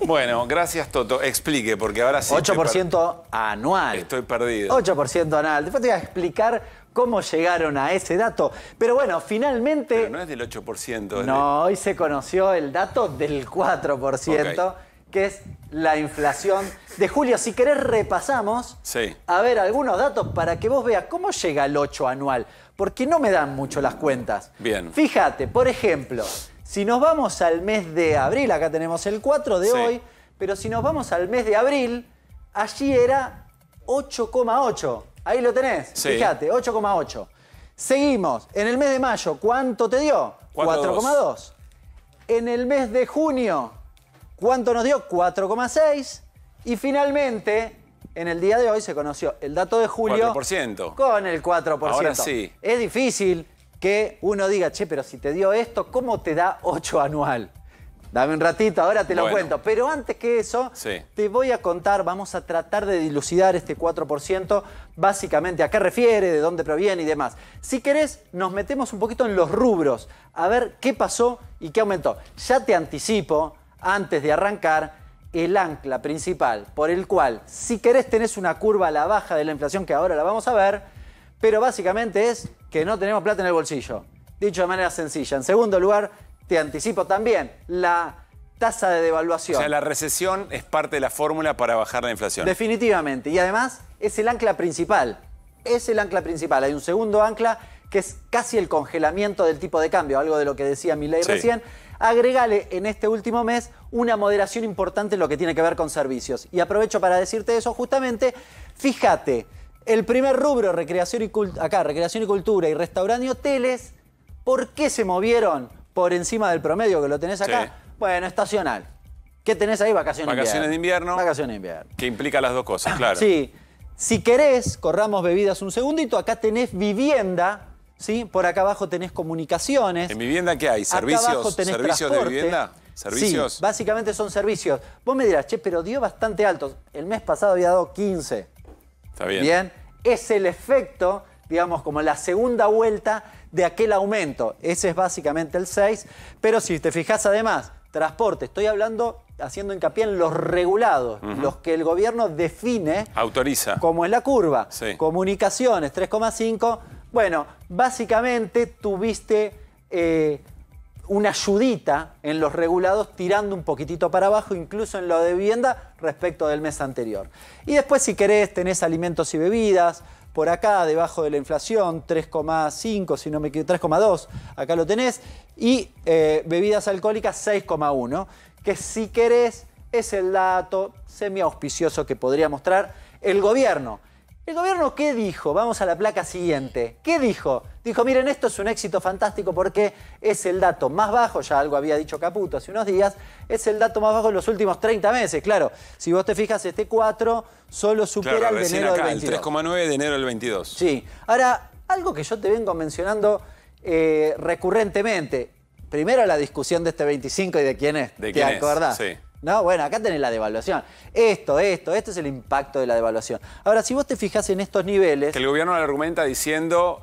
Bueno, gracias, Toto. Explique, porque ahora sí... 8% anual. Estoy perdido. 8% anual. Después te voy a explicar cómo llegaron a ese dato. Pero bueno, finalmente... Pero no es del 8%. No, hoy se conoció el dato del 4%, que es la inflación de julio. Si querés repasamos, a ver, algunos datos para que vos veas cómo llega el 8 anual. Porque no me dan mucho las cuentas. Bien. Fíjate, por ejemplo, si nos vamos al mes de abril, acá tenemos el 4 de hoy, pero si nos vamos al mes de abril, allí era 8,8. Ahí lo tenés, fíjate, 8,8. Seguimos, en el mes de mayo, ¿cuánto te dio? 4,2. En el mes de junio, ¿cuánto nos dio? 4,6. Y finalmente, en el día de hoy se conoció el dato de julio 4%. Con el 4%. Ahora sí. Es difícil que uno diga, che, pero si te dio esto, ¿cómo te da 8 anual? Dame un ratito, ahora te lo cuento. Pero antes que eso, te voy a contar, vamos a tratar de dilucidar este 4%, básicamente a qué refiere, de dónde proviene y demás. Si querés, nos metemos un poquito en los rubros, a ver qué pasó y qué aumentó. Ya te anticipo, antes de arrancar, el ancla principal por el cual, si querés, tenés una curva a la baja de la inflación, que ahora la vamos a ver, pero básicamente es que no tenemos plata en el bolsillo. Dicho de manera sencilla. En segundo lugar, te anticipo también la tasa de devaluación. O sea, la recesión es parte de la fórmula para bajar la inflación. Definitivamente. Y además es el ancla principal. Es el ancla principal. Hay un segundo ancla que es casi el congelamiento del tipo de cambio, algo de lo que decía Milei recién. Agregale en este último mes una moderación importante en lo que tiene que ver con servicios. Y aprovecho para decirte eso justamente. Fíjate, el primer rubro, recreación y cultura y restaurante y hoteles, ¿por qué se movieron por encima del promedio que lo tenés acá? Bueno, estacional. ¿Qué tenés ahí? Vacaciones de invierno. Vacaciones de invierno. Que implica las dos cosas, claro. Sí. Si querés, corramos bebidas un segundito. Acá tenés vivienda, ¿sí? Por acá abajo tenés comunicaciones. ¿En vivienda qué hay? ¿Servicios? Acá abajo tenés ¿Servicios transporte. de vivienda? ¿Servicios? Sí, básicamente son servicios. Vos me dirás, che, pero dio bastante alto. El mes pasado había dado 15. Está bien. Bien. Es el efecto, digamos, como la segunda vuelta de aquel aumento. Ese es básicamente el 6. Pero si te fijas además, transporte, estoy hablando, haciendo hincapié en los regulados, los que el gobierno define, autoriza, como es la curva. Comunicaciones, 3,5. Bueno, básicamente tuviste una ayudita en los regulados tirando un poquitito para abajo, incluso en lo de vivienda respecto del mes anterior. Y después, si querés, tenés alimentos y bebidas, por acá debajo de la inflación, 3,5, si no me equivoco, 3,2, acá lo tenés, y bebidas alcohólicas 6,1, que si querés es el dato semi-auspicioso que podría mostrar el gobierno. ¿El gobierno qué dijo? Vamos a la placa siguiente. ¿Qué dijo? Dijo, miren, esto es un éxito fantástico porque es el dato más bajo, ya algo había dicho Caputo hace unos días, es el dato más bajo en los últimos 30 meses. Claro, si vos te fijas, este 4 solo supera el de enero del 22. El 3,9 de enero del 22. Sí. Ahora, algo que yo te vengo mencionando recurrentemente. Primero la discusión de este 25 y de quién es. ¿De quién ¿Te acordás? Sí. No, bueno, acá tenés la devaluación. Esto es el impacto de la devaluación. Ahora, si vos te fijás en estos niveles... Que el gobierno lo argumenta diciendo,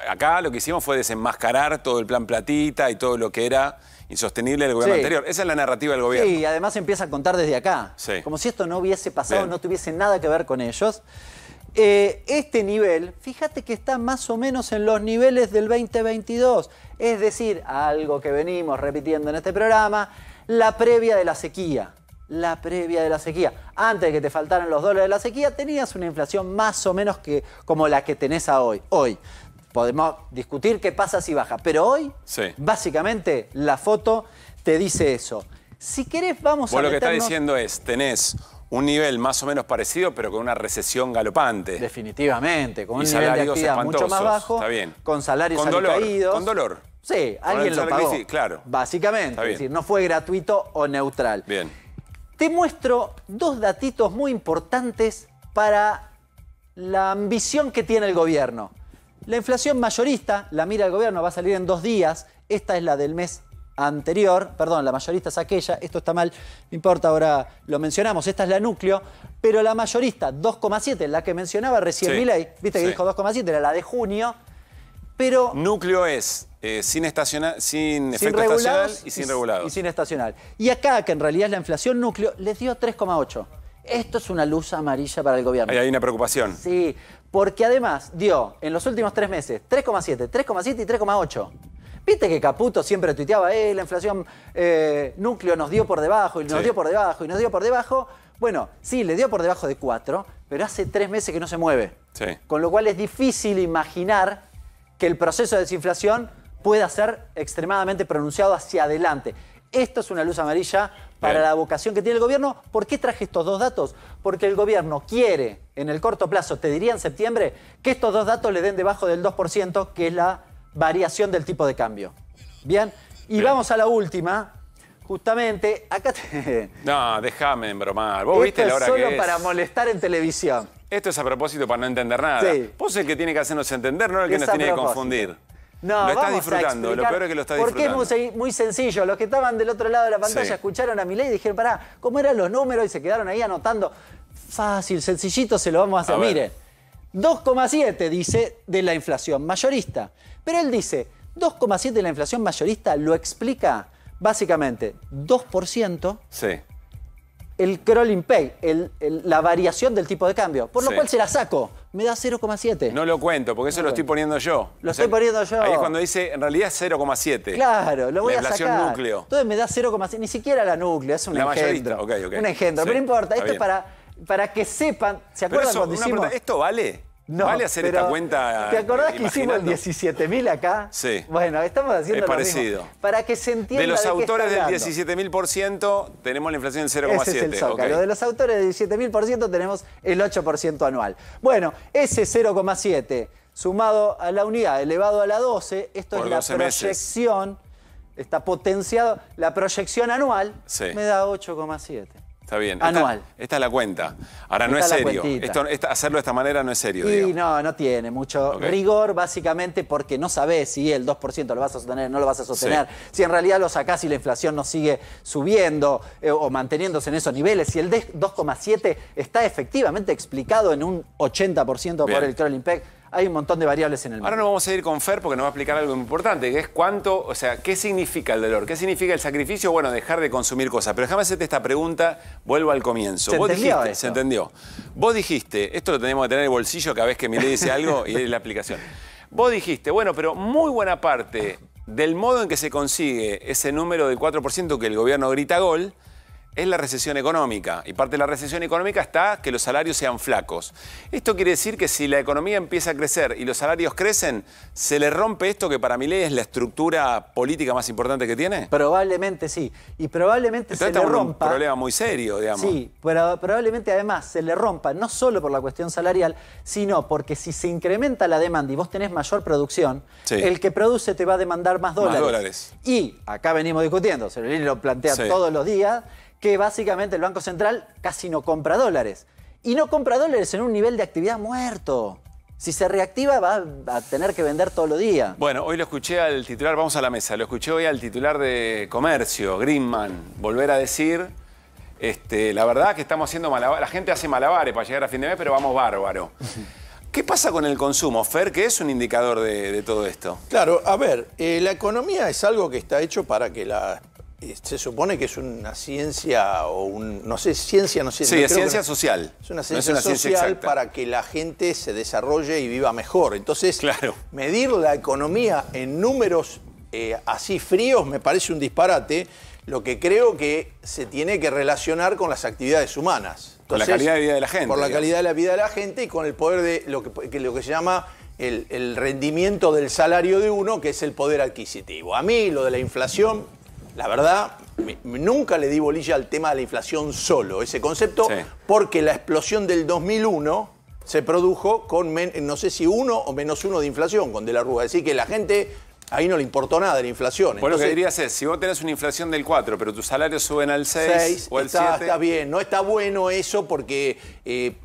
acá lo que hicimos fue desenmascarar todo el plan platita y todo lo que era insostenible del gobierno anterior. Esa es la narrativa del gobierno. Sí, y además empieza a contar desde acá. Sí. Como si esto no hubiese pasado, no tuviese nada que ver con ellos. Este nivel, fíjate que está más o menos en los niveles del 2022. Es decir, algo que venimos repitiendo en este programa... La previa de la sequía. La previa de la sequía. Antes de que te faltaran los dólares de la sequía, tenías una inflación más o menos como la que tenés hoy. Hoy. Podemos discutir qué pasa si baja, pero hoy, básicamente, la foto te dice eso. Si querés, vamos a lo que está diciendo es, tenés un nivel más o menos parecido, pero con una recesión galopante. Definitivamente, con un nivel de actividad mucho más bajo, está bien. con salarios con dolor, caídos. Con dolor. Sí, alguien lo pagó. Claro. Básicamente, es decir, no fue gratuito o neutral. Bien. Te muestro dos datitos muy importantes para la ambición que tiene el gobierno. La inflación mayorista, la mira el gobierno, va a salir en 2 días. Esta es la del mes anterior. Perdón, la mayorista es aquella. Esto está mal, no importa, ahora lo mencionamos. Esta es la núcleo. Pero la mayorista, 2,7, la que mencionaba recién Milei, viste que dijo 2,7, era la de junio. Pero núcleo es sin efecto estacional y sin regulados. Y sin estacional. Y acá, que en realidad es la inflación núcleo, les dio 3,8. Esto es una luz amarilla para el gobierno. Ahí hay una preocupación. Sí, porque además dio en los últimos 3 meses 3,7, 3,7 y 3,8. Viste que Caputo siempre tuiteaba, la inflación núcleo nos dio por debajo, y nos dio por debajo, y nos dio por debajo. Bueno, sí, le dio por debajo de 4, pero hace 3 meses que no se mueve. Sí. Con lo cual es difícil imaginar que el proceso de desinflación pueda ser extremadamente pronunciado hacia adelante. Esto es una luz amarilla para la vocación que tiene el gobierno. ¿Por qué traje estos dos datos? Porque el gobierno quiere, en el corto plazo, te diría en septiembre, que estos dos datos le den debajo del 2%, que es la variación del tipo de cambio. Bien, y vamos a la última. Justamente, acá te... No, déjame embromar. ¿Vos viste la hora que es? Esto es solo para molestar en televisión. Esto es a propósito para no entender nada. Sí. Vos sos el que tiene que hacernos entender, no el que nos tiene que confundir. No, lo estás disfrutando, lo peor es que lo estás disfrutando. Porque es muy sencillo. Los que estaban del otro lado de la pantalla escucharon a Milei y dijeron, pará, ¿cómo eran los números? Y se quedaron ahí anotando. Fácil, sencillito, se lo vamos a hacer. Mire, 2,7 dice de la inflación mayorista. Pero él dice, 2,7 de la inflación mayorista lo explica básicamente 2%. Sí. El crawling pay, la variación del tipo de cambio. Por lo cual se la saco. Me da 0,7. No lo cuento, porque eso lo estoy poniendo yo. Lo estoy poniendo yo. Ahí es cuando dice, en realidad es 0,7. Claro, lo voy a sacar. La inflación núcleo. Entonces me da 0,7. Ni siquiera la núcleo, es un engendro. Un engendro. Pero no importa, esto es para que sepan. ¿Se acuerdan cuando hicimos? ¿Esto vale? No, ¿vale hacer esta cuenta? ¿Te acordás que hicimos el 17.000 acá? Sí. Bueno, estamos haciendo lo parecido. mismo. Para que se entienda de los de autores del 17.000%, tenemos la inflación del 0,7. Ese es el zócalo. De los autores del 17.000% tenemos el 8% anual. Bueno, ese 0,7 sumado a la unidad, elevado a la 12, esto es la proyección, está potenciado, la proyección anual me da 8,7. Está bien. Anual. Esta es la cuenta. Ahora, no es serio. Hacerlo de esta manera no es serio. Y no tiene mucho rigor, básicamente porque no sabés si el 2% lo vas a sostener o no lo vas a sostener. Si en realidad lo sacás y la inflación no sigue subiendo o manteniéndose en esos niveles. Si el 2,7 está efectivamente explicado en un 80% por el crawling peg. Hay un montón de variables en el medio. Ahora nos vamos a ir con Fer porque nos va a explicar algo muy importante, que es cuánto, o sea, ¿qué significa el dolor? ¿Qué significa el sacrificio? Bueno, dejar de consumir cosas. Pero déjame hacerte esta pregunta, vuelvo al comienzo. Se entendió. Vos dijiste, esto lo tenemos que tener en el bolsillo cada vez que Milei dice algo y es la aplicación. Vos dijiste, bueno, pero muy buena parte del modo en que se consigue ese número del 4% que el gobierno grita gol, es la recesión económica. Y parte de la recesión económica está que los salarios sean flacos. Esto quiere decir que si la economía empieza a crecer y los salarios crecen, ¿se le rompe esto que para Milei es la estructura política más importante que tiene? Probablemente sí. Y probablemente Entonces se le rompa. Un problema muy serio, digamos. Sí, pero probablemente además se le rompa no solo por la cuestión salarial, sino porque si se incrementa la demanda y vos tenés mayor producción, Sí. el que produce te va a demandar más dólares. Más dólares. Y acá venimos discutiendo, Cerolini lo plantea Sí. todos los días, que básicamente el Banco Central casi no compra dólares. Y no compra dólares en un nivel de actividad muerto. Si se reactiva va a tener que vender todos los días. Bueno, hoy lo escuché al titular, vamos a la mesa, lo escuché hoy al titular de Comercio, Greenman, volver a decir, la verdad que estamos haciendo malabares, la gente hace malabares para llegar a fin de mes, pero vamos bárbaro. ¿Qué pasa con el consumo, Fer, que es un indicador de todo esto? Claro, a ver, la economía es algo que está hecho para que se supone que es una ciencia o no sé, ciencia, no sé. Sí, no es ciencia social. Es una ciencia social para que la gente se desarrolle y viva mejor. Entonces, medir la economía en números así fríos me parece un disparate. Lo que creo que se tiene que relacionar con las actividades humanas. Con la calidad de vida de la gente. Por la calidad de la vida de la gente y con el poder de lo que se llama el rendimiento del salario de uno, que es el poder adquisitivo. A mí lo de la inflación, la verdad, nunca le di bolilla al tema de la inflación solo, ese concepto, porque la explosión del 2001 se produjo con, no sé si 1 o -1 de inflación con De la Rúa. Es decir, que la gente, ahí no le importó nada de la inflación. Pues lo que dirías es, si vos tenés una inflación del 4, pero tus salarios suben al 6 o al 7... Está bien, no está bueno eso porque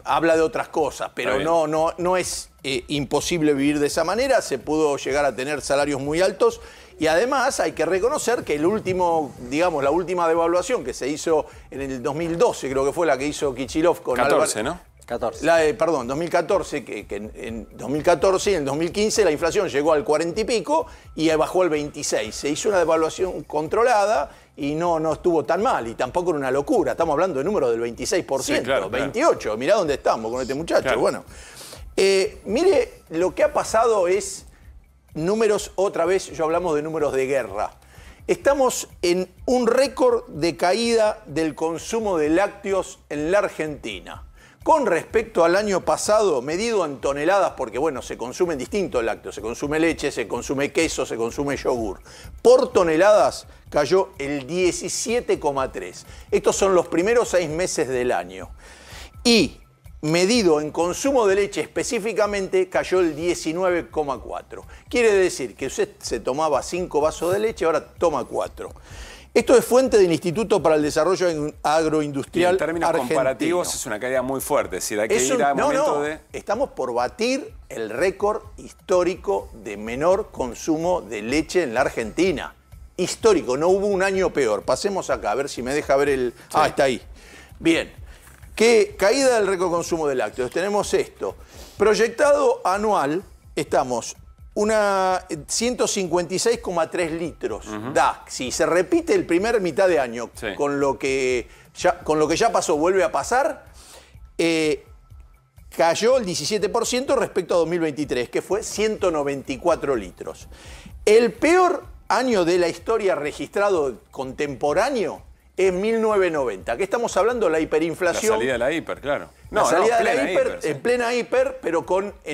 habla de otras cosas, pero no es imposible vivir de esa manera. Se pudo llegar a tener salarios muy altos. Y además hay que reconocer que la última devaluación que se hizo en el 2012, creo que fue la que hizo Kicillof con 14, ¿no? 14. Perdón, 2014, que en 2014 y en el 2015 la inflación llegó al 40 y pico y bajó al 26. Se hizo una devaluación controlada y no estuvo tan mal y tampoco era una locura. Estamos hablando de números del 26%, Sí, claro, 28%. Mirá dónde estamos con este muchacho. Claro. Bueno, mire, lo que ha pasado es números, otra vez, hablamos de números de guerra. Estamos en un récord de caída del consumo de lácteos en la Argentina. Con respecto al año pasado, medido en toneladas, porque bueno, se consumen distintos lácteos, se consume leche, se consume queso, se consume yogur. Por toneladas cayó el 17,3. Estos son los primeros 6 meses del año. Y medido en consumo de leche específicamente, cayó el 19,4. Quiere decir que usted se tomaba 5 vasos de leche, ahora toma 4. Esto es fuente del Instituto para el Desarrollo Agroindustrial y en términos argentino. Comparativos es una caída muy fuerte. Es decir, hay que ir a momento de... Estamos por batir el récord histórico de menor consumo de leche en la Argentina. Histórico, no hubo un año peor. Pasemos acá, a ver si me deja ver el... Sí. Ah, está ahí. Bien. ¿Qué caída del récord consumo de lácteos? Tenemos esto. Proyectado anual, estamos... 156,3 litros da. Si se repite el primer mitad de año con lo que ya pasó, vuelve a pasar, cayó el 17% respecto a 2023, que fue 194 litros. El peor año de la historia registrado contemporáneo es 1990. ¿Qué estamos hablando? La hiperinflación. La salida de la hiper, claro. La salida de la hiper, en plena hiper, pero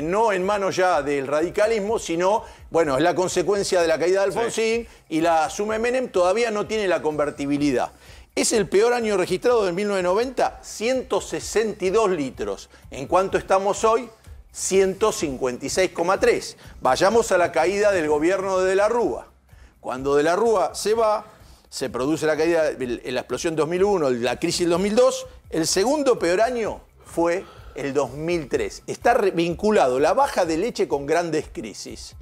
no en manos ya del radicalismo, sino, bueno, es la consecuencia de la caída de Alfonsín y la asume Menem, todavía no tiene la convertibilidad. Es el peor año registrado de 1990, 162 litros. ¿En cuánto estamos hoy? 156,3. Vayamos a la caída del gobierno de la Rúa. Cuando de la Rúa se va, se produce la caída, la explosión 2001, la crisis del 2002. El segundo peor año fue el 2003. Está vinculado la baja de leche con grandes crisis.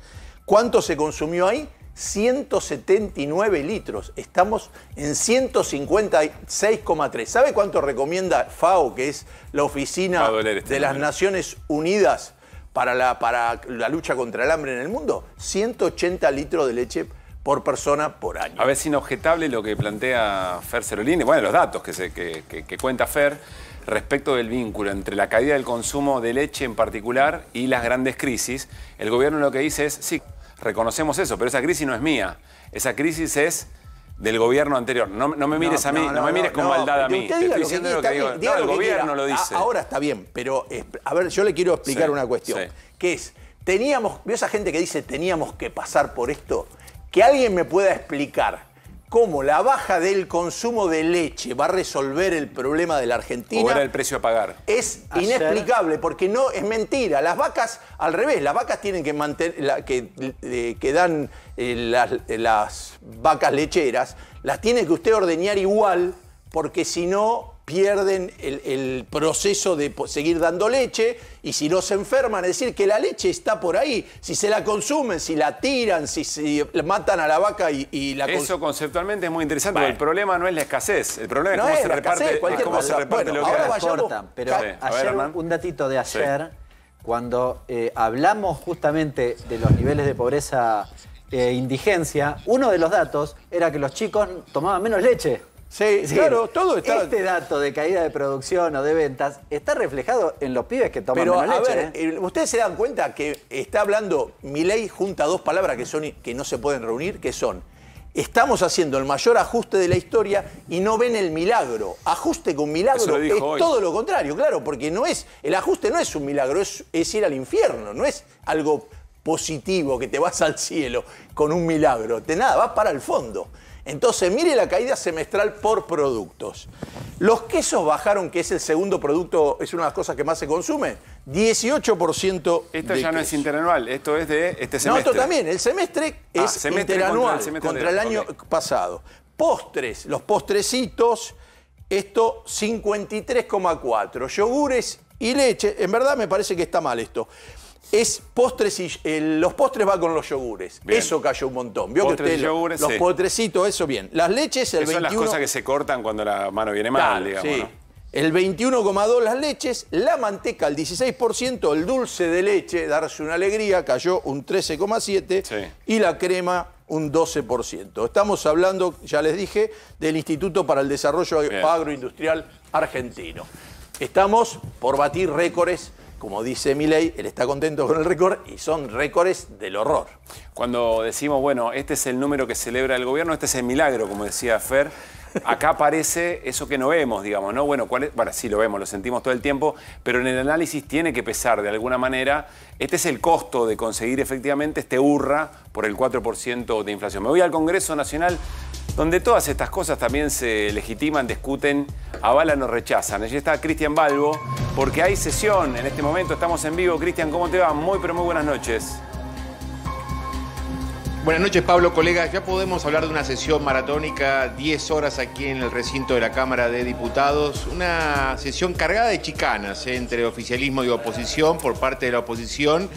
¿Cuánto se consumió ahí? 179 litros. Estamos en 156,3. ¿Sabe cuánto recomienda FAO, que es la Oficina de las Naciones Unidas para la lucha contra el hambre en el mundo? 180 litros de leche por persona por año. A ver, es inobjetable lo que plantea Fer Cerolini, bueno, los datos que cuenta Fer respecto del vínculo entre la caída del consumo de leche en particular y las grandes crisis. El gobierno lo que dice es, sí, reconocemos eso, pero esa crisis no es mía. Esa crisis es del gobierno anterior. No me mires a mí, no me mires con maldad a mí. Usted diga lo que quiera, digo. No, el gobierno lo dice. Ahora está bien, pero a ver, yo le quiero explicar una cuestión, que es, ¿vio esa gente que dice teníamos que pasar por esto? Que alguien me pueda explicar cómo la baja del consumo de leche va a resolver el problema de la Argentina. O era el precio a pagar. Es inexplicable, porque no es mentira. Las vacas, al revés, las vacas tienen que mantener, que dan las vacas lecheras, las tiene que usted ordeñar igual, porque si no pierden el proceso de seguir dando leche, y si no se enferman, es decir, que la leche está por ahí. Si se la consumen, si la tiran, si matan a la vaca y la consumen. Eso conceptualmente es muy interesante, porque el problema no es la escasez, el problema es cómo se reparte, lo que cortan. Pero ayer, un datito de ayer, cuando hablamos justamente de los niveles de pobreza e indigencia, uno de los datos era que los chicos tomaban menos leche. Sí, claro, todo está... Este dato de caída de producción o de ventas está reflejado en los pibes que toman menos leche. Pero, a ver, ustedes se dan cuenta que está hablando, Milei junta dos palabras que no se pueden reunir, que son: estamos haciendo el mayor ajuste de la historia y no ven el milagro. Ajuste con milagro es todo lo contrario, claro, porque el ajuste no es un milagro, es ir al infierno, no es algo positivo que te vas al cielo con un milagro. Vas para el fondo. Entonces, mire la caída semestral por productos. Los quesos bajaron, que es el segundo producto, es una de las cosas que más se consume, 18%. Esto ya no es interanual, esto es de este semestre. No, esto también, el semestre es interanual contra el año pasado. Postres, los postrecitos, esto 53,4. Yogures y leche, en verdad me parece que está mal esto. Es postres y los postres van con los yogures. Bien. Eso cayó un montón. ¿Vio postres, que usted, yogures, los postrecitos, eso bien. Las leches, el 21... Son las cosas que se cortan cuando la mano viene mal, digamos. Sí. ¿No? El 21,2 las leches, la manteca el 16%, el dulce de leche, darse una alegría, cayó un 13,7% y la crema un 12%. Estamos hablando, ya les dije, del Instituto para el Desarrollo Agroindustrial Argentino. Estamos por batir récords. Como dice Milei, él está contento con el récord y son récords del horror. Cuando decimos, bueno, este es el número que celebra el gobierno, este es el milagro, como decía Fer, acá aparece eso que no vemos, digamos, ¿no? Bueno, sí lo vemos, lo sentimos todo el tiempo, pero en el análisis tiene que pesar de alguna manera. Este es el costo de conseguir efectivamente este hurra por el 4% de inflación. Me voy al Congreso Nacional, donde todas estas cosas también se legitiman, discuten, avalan o rechazan. Allí está Cristian Balbo, porque hay sesión en este momento, estamos en vivo. Cristian, ¿cómo te va? Muy, pero muy buenas noches. Buenas noches, Pablo, colegas. Ya podemos hablar de una sesión maratónica, 10 horas aquí en el recinto de la Cámara de Diputados. Una sesión cargada de chicanas entre oficialismo y oposición por parte de la oposición.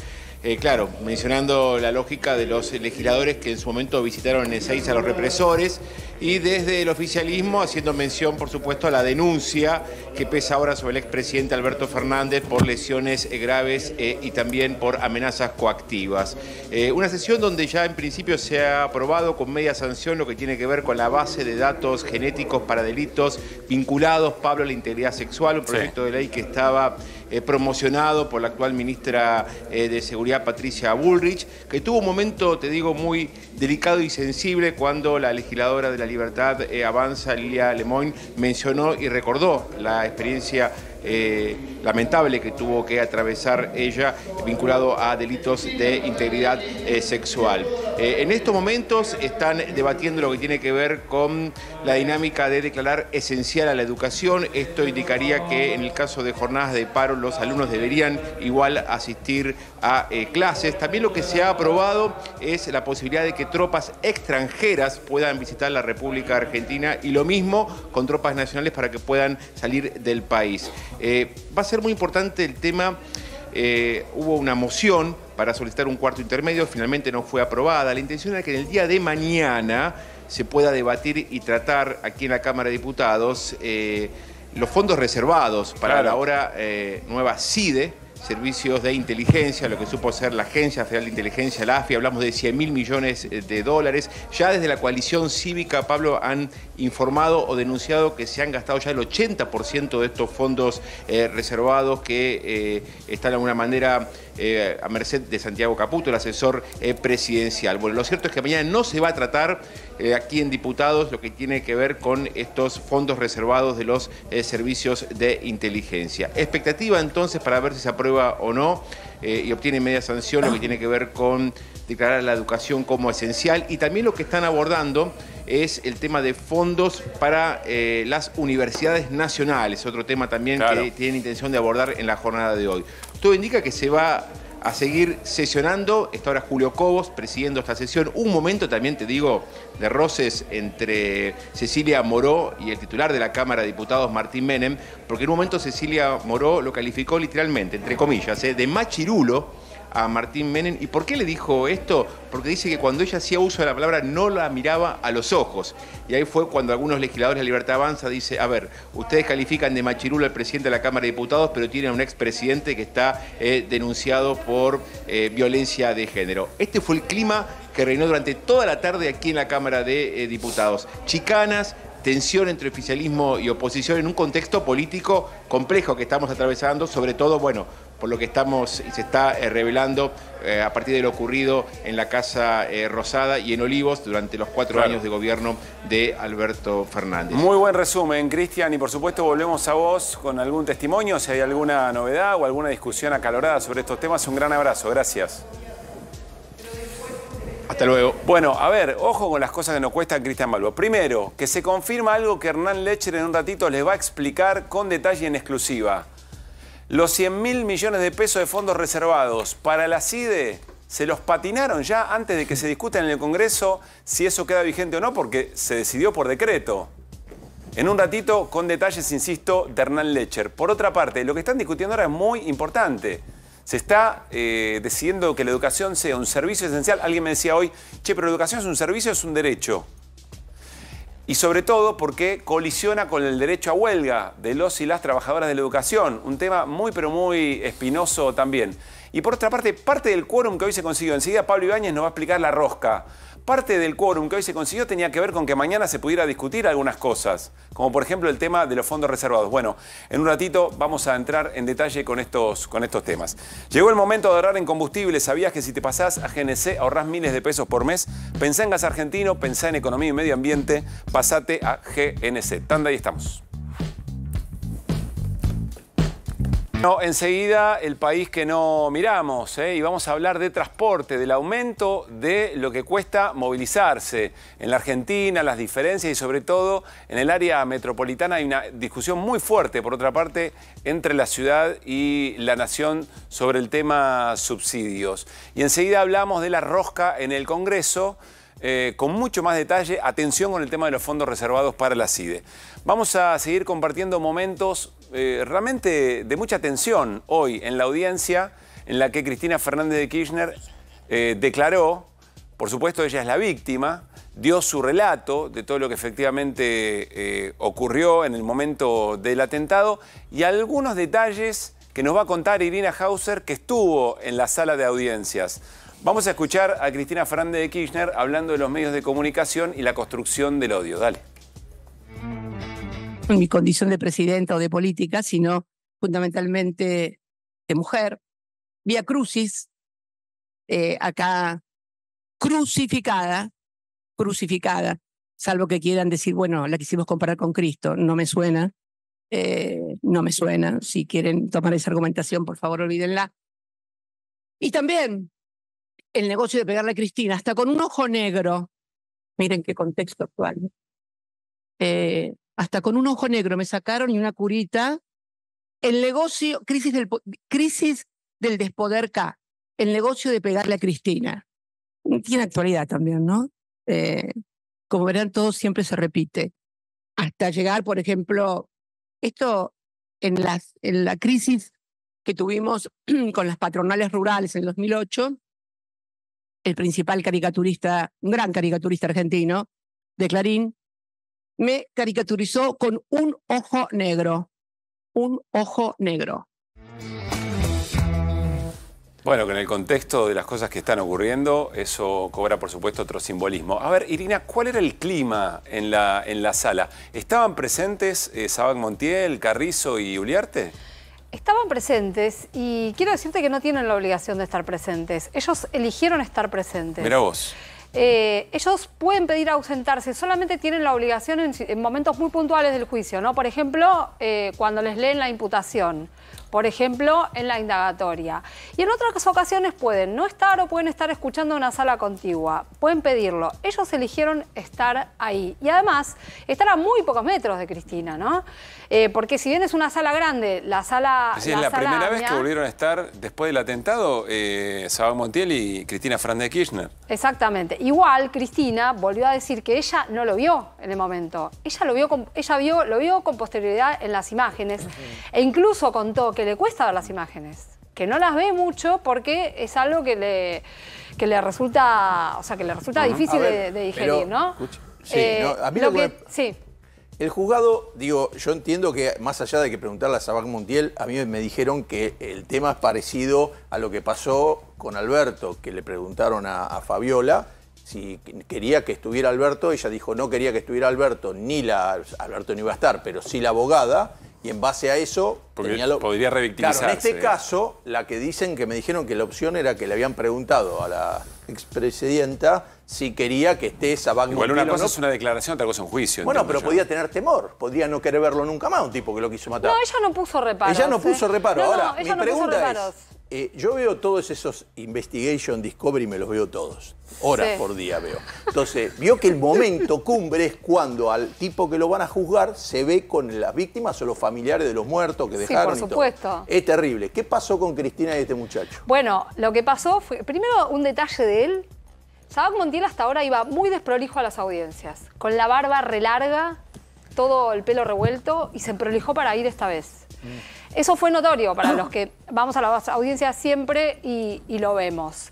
Claro, mencionando la lógica de los legisladores que en su momento visitaron en Ezeiza a los represores, y desde el oficialismo haciendo mención, por supuesto, a la denuncia que pesa ahora sobre el expresidente Alberto Fernández por lesiones graves y también por amenazas coactivas. Una sesión donde ya en principio se ha aprobado con media sanción lo que tiene que ver con la base de datos genéticos para delitos vinculados, Pablo, a la integridad sexual, un proyecto de ley que estaba promocionado por la actual ministra de Seguridad, Patricia Bullrich, que tuvo un momento, te digo, muy delicado y sensible cuando la legisladora de la Libertad Avanza, Lilia Lemoyne, mencionó y recordó la experiencia lamentable que tuvo que atravesar ella vinculado a delitos de integridad sexual. En estos momentos están debatiendo lo que tiene que ver con la dinámica de declarar esencial a la educación. Esto indicaría que en el caso de jornadas de paro los alumnos deberían igual asistir a clases. También lo que se ha aprobado es la posibilidad de que tropas extranjeras puedan visitar la República Argentina y lo mismo con tropas nacionales para que puedan salir del país. Va a ser muy importante el tema. Hubo una moción para solicitar un cuarto intermedio, finalmente no fue aprobada. La intención era que en el día de mañana se pueda debatir y tratar aquí en la Cámara de Diputados los fondos reservados para la ahora nueva CIDE, Servicios de Inteligencia, lo que supo ser la Agencia Federal de Inteligencia, la AFI. Hablamos de 100.000 millones de dólares. Ya desde la coalición cívica, Pablo, han informado o denunciado que se han gastado ya el 80% de estos fondos reservados que están de alguna manera a merced de Santiago Caputo, el asesor presidencial. Bueno, lo cierto es que mañana no se va a tratar aquí en Diputados lo que tiene que ver con estos fondos reservados de los servicios de inteligencia. Expectativa entonces para ver si se aprueba o no y obtiene media sanción lo que tiene que ver con declarar la educación como esencial, y también lo que están abordando es el tema de fondos para las universidades nacionales, otro tema también que tienen intención de abordar en la jornada de hoy. Todo indica que se va a seguir sesionando. Está ahora Julio Cobos presidiendo esta sesión. Un momento también, te digo, de roces entre Cecilia Moró y el titular de la Cámara de Diputados, Martín Menem, porque en un momento Cecilia Moró lo calificó literalmente, entre comillas, de machirulo a Martín Menem. ¿Y por qué le dijo esto? Porque dice que cuando ella hacía uso de la palabra no la miraba a los ojos. Y ahí fue cuando algunos legisladores de la Libertad Avanza dice, a ver, ustedes califican de machirulo al presidente de la Cámara de Diputados, pero tienen un expresidente que está denunciado por violencia de género. Este fue el clima que reinó durante toda la tarde aquí en la Cámara de Diputados. Chicanas, tensión entre oficialismo y oposición en un contexto político complejo que estamos atravesando, sobre todo, bueno, por lo que estamos y se está revelando a partir de lo ocurrido en la Casa Rosada y en Olivos durante los 4 años de gobierno de Alberto Fernández. Muy buen resumen, Cristian, y por supuesto volvemos a vos con algún testimonio, si hay alguna novedad o alguna discusión acalorada sobre estos temas. Un gran abrazo, gracias. Hasta luego. Bueno, a ver, ojo con las cosas que nos cuesta Cristian Balbo. Primero, que se confirma algo que Hernán Lecher en un ratito les va a explicar con detalle y en exclusiva. Los 100.000 millones de pesos de fondos reservados para la CIDE se los patinaron ya antes de que se discuta en el Congreso si eso queda vigente o no, porque se decidió por decreto. En un ratito, con detalles, insisto, de Hernán Lecher. Por otra parte, lo que están discutiendo ahora es muy importante. Se está decidiendo que la educación sea un servicio esencial. Alguien me decía hoy, che, pero la educación es un servicio, es un derecho. Y sobre todo porque colisiona con el derecho a huelga de los y las trabajadoras de la educación. Un tema muy, pero muy espinoso también. Y por otra parte, parte del quórum que hoy se consiguió, enseguida Pablo Ibáñez nos va a explicar la rosca. Parte del quórum que hoy se consiguió tenía que ver con que mañana se pudiera discutir algunas cosas, como por ejemplo el tema de los fondos reservados. Bueno, en un ratito vamos a entrar en detalle con estos temas. Llegó el momento de ahorrar en combustible. ¿Sabías que si te pasás a GNC ahorrás miles de pesos por mes? Pensá en gas argentino, pensá en economía y medio ambiente, pasate a GNC. Tanda, ahí estamos. No, enseguida el país que no miramos, y vamos a hablar de transporte, del aumento de lo que cuesta movilizarse en la Argentina, las diferencias y sobre todo en el área metropolitana hay una discusión muy fuerte, por otra parte, entre la ciudad y la nación sobre el tema subsidios. Y enseguida hablamos de la rosca en el Congreso, con mucho más detalle. Atención con el tema de los fondos reservados para la CIDE. Vamos a seguir compartiendo momentos realmente de mucha tensión hoy en la audiencia en la que Cristina Fernández de Kirchner declaró, por supuesto ella es la víctima, dio su relato de todo lo que efectivamente ocurrió en el momento del atentado y algunos detalles que nos va a contar Irina Hauser, que estuvo en la sala de audiencias. Vamos a escuchar a Cristina Fernández de Kirchner hablando de los medios de comunicación y la construcción del odio. Dale. En mi condición de presidenta o de política, sino fundamentalmente de mujer, vía crucis, acá crucificada, salvo que quieran decir, bueno, la quisimos comparar con Cristo, no me suena, si quieren tomar esa argumentación, por favor, olvídenla. Y también el negocio de pegarle a Cristina, hasta con un ojo negro, miren qué contexto actual, hasta con un ojo negro me sacaron y una curita. El negocio, crisis del despoder K, el negocio de pegarle a Cristina. Tiene actualidad también, ¿no? Como verán, todo siempre se repite. Hasta llegar, por ejemplo, esto en la crisis que tuvimos con las patronales rurales en 2008, el principal caricaturista, un gran caricaturista argentino, de Clarín, me caricaturizó con un ojo negro. Un ojo negro. Bueno, que en el contexto de las cosas que están ocurriendo, eso cobra, por supuesto, otro simbolismo. A ver, Irina, ¿cuál era el clima en la sala? ¿Estaban presentes Sabac Montiel, Carrizo y Uliarte? estaban presentes y quiero decirte que no tienen la obligación de estar presentes. Ellos eligieron estar presentes. Mirá vos. Ellos pueden pedir ausentarse, solamente tienen la obligación en momentos muy puntuales del juicio, ¿no? Por ejemplo, cuando les leen la imputación, por ejemplo, en la indagatoria. Y en otras ocasiones pueden no estar o pueden estar escuchando una sala contigua. Pueden pedirlo. Ellos eligieron estar ahí. Y además, estar a muy pocos metros de Cristina, ¿no? Porque si bien es una sala grande, la sala... Es la primera vez que volvieron a estar después del atentado Sabac Montiel y Cristina Fernández de Kirchner. Exactamente. Igual Cristina volvió a decir que ella no lo vio en el momento. Ella lo vio con posterioridad en las imágenes e incluso contó que le cuesta ver las imágenes, que no las ve mucho porque es algo que le resulta, o sea, que le resulta difícil de digerir, ¿no? A mí sí. El juzgado, digo, yo entiendo que más allá de que preguntarle a Sabac Montiel, a mí me dijeron que el tema es parecido a lo que pasó con Alberto, que le preguntaron a Fabiola si quería que estuviera Alberto. Ella dijo no quería que estuviera Alberto, Alberto no iba a estar, pero sí la abogada, y en base a eso... podría revictimizarse. Claro, en este caso, la que dicen que me dijeron que la opción era que le habían preguntado a la expresidenta si quería que esté Sabac Montiel. Igual una cosa es una declaración, otra cosa es un juicio. Bueno, pero podía tener temor, podría no querer verlo nunca más, un tipo que lo quiso matar. No, ella no puso reparos. Ella no puso reparo. Ahora, mi pregunta es, yo veo todos esos Investigation Discovery, me los veo todos. Horas por día veo. Entonces, vio que el momento cumbre es cuando al tipo que lo van a juzgar se ve con las víctimas o los familiares de los muertos que dejaron. Sí, por supuesto. Es terrible. ¿Qué pasó con Cristina y este muchacho? Bueno, lo que pasó fue, primero, un detalle de él. Sabac Montiel hasta ahora iba muy desprolijo a las audiencias, con la barba relarga, todo el pelo revuelto, y se prolijó para ir esta vez. Eso fue notorio para los que vamos a las audiencias siempre y lo vemos.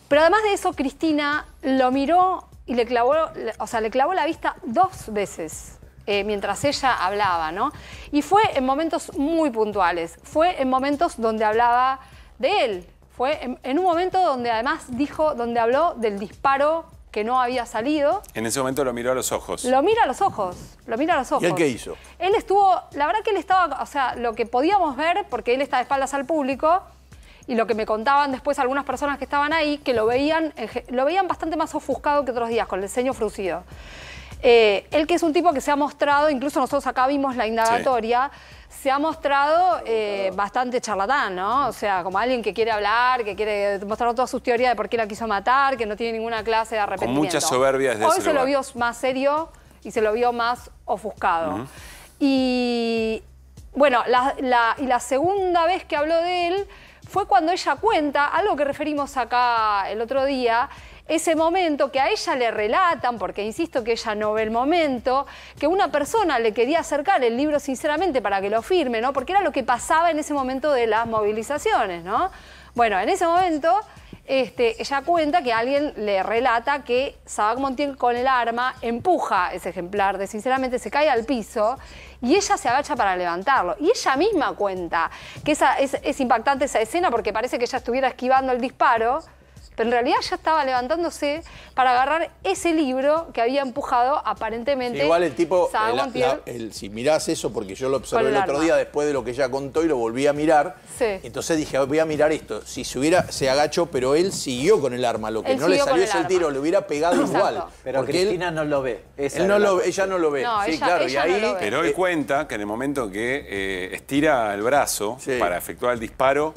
Pero además de eso, Cristina lo miró y le clavó la vista 2 veces mientras ella hablaba, ¿no? Y fue en momentos muy puntuales, fue en momentos donde hablaba de él. Fue en un momento donde además habló del disparo que no había salido. En ese momento lo miró a los ojos. Lo mira a los ojos, ¿Y él qué hizo? Él estuvo, la verdad que él estaba, o sea, lo que podíamos ver, porque él está de espaldas al público, y lo que me contaban después algunas personas que estaban ahí, que lo veían bastante más ofuscado que otros días, con el ceño fruncido. Él, que es un tipo que se ha mostrado, incluso nosotros acá vimos la indagatoria, se ha mostrado bastante charlatán, ¿no? O sea, como alguien que quiere hablar, que quiere mostrar todas sus teorías de por qué la quiso matar, que no tiene ninguna clase de arrepentimiento. Con mucha soberbia desde ese Hoy se lo vio más serio y se lo vio más ofuscado. Y bueno, la segunda vez que habló de él fue cuando ella cuenta, algo que referimos acá el otro día, ese momento que a ella le relatan, porque insisto que ella no ve el momento, que una persona le quería acercar el libro sinceramente para que lo firme, ¿no? Porque era lo que pasaba en ese momento de las movilizaciones, ¿no? Bueno, en ese momento ella cuenta que alguien le relata que Sabac Montiel con el arma empuja ese ejemplar de sinceramente, se cae al piso y ella se agacha para levantarlo. Y ella misma cuenta que es impactante esa escena porque parece que ella estuviera esquivando el disparo, pero en realidad ya estaba levantándose para agarrar ese libro que había empujado aparentemente. Sí, igual el tipo, Sabac Montiel, si mirás eso, porque yo lo observé el otro día después de lo que ella contó y lo volví a mirar, entonces dije, voy a mirar esto. Si se agachó, pero él siguió con el arma, lo que no le salió es el tiro, le hubiera pegado igual. Pero Cristina no lo ve. Ella no lo ve. No, sí, claro, y ahí... no pero él cuenta que en el momento que estira el brazo para efectuar el disparo,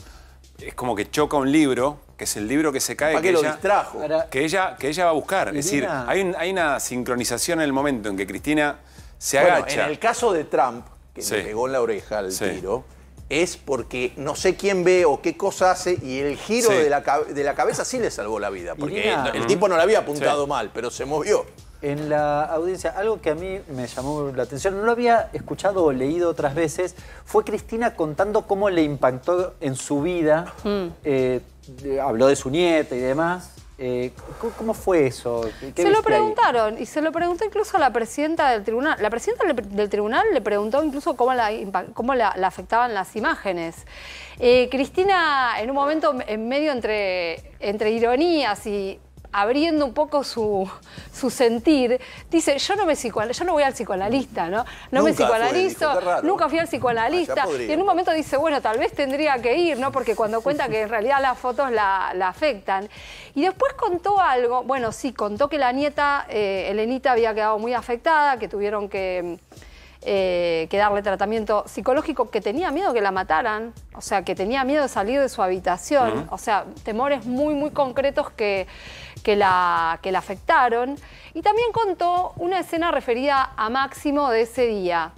es como que choca un libro, que es el libro que se cae, que lo distrajo. Que ella va a buscar. Es decir, hay una sincronización en el momento en que Cristina se agacha. En el caso de Trump, que le pegó en la oreja el tiro, es porque no sé quién ve o qué cosa hace y el giro de la cabeza sí le salvó la vida. Porque el tipo no le había apuntado mal, pero se movió. En la audiencia, algo que a mí me llamó la atención, no lo había escuchado o leído otras veces, fue Cristina contando cómo le impactó en su vida. Habló de su nieta y demás. ¿Cómo fue eso? Se lo preguntaron y se lo preguntó incluso a la presidenta del tribunal. La presidenta del tribunal le preguntó incluso cómo la afectaban las imágenes. Cristina, en un momento en medio entre ironías y abriendo un poco su sentir, dice, yo no voy al psicoanalista, ¿no? No me psicoanalizo, nunca fui al psicoanalista. Y en un momento dice, bueno, tal vez tendría que ir, ¿no? Porque cuando cuenta que en realidad las fotos la afectan. Y después contó algo, bueno, sí, contó que la nieta, Elenita, había quedado muy afectada, que tuvieron que darle tratamiento psicológico, que tenía miedo que la mataran, o sea, que tenía miedo de salir de su habitación, o sea, temores muy, muy concretos que la afectaron. Y también contó una escena referida a Máximo de ese día,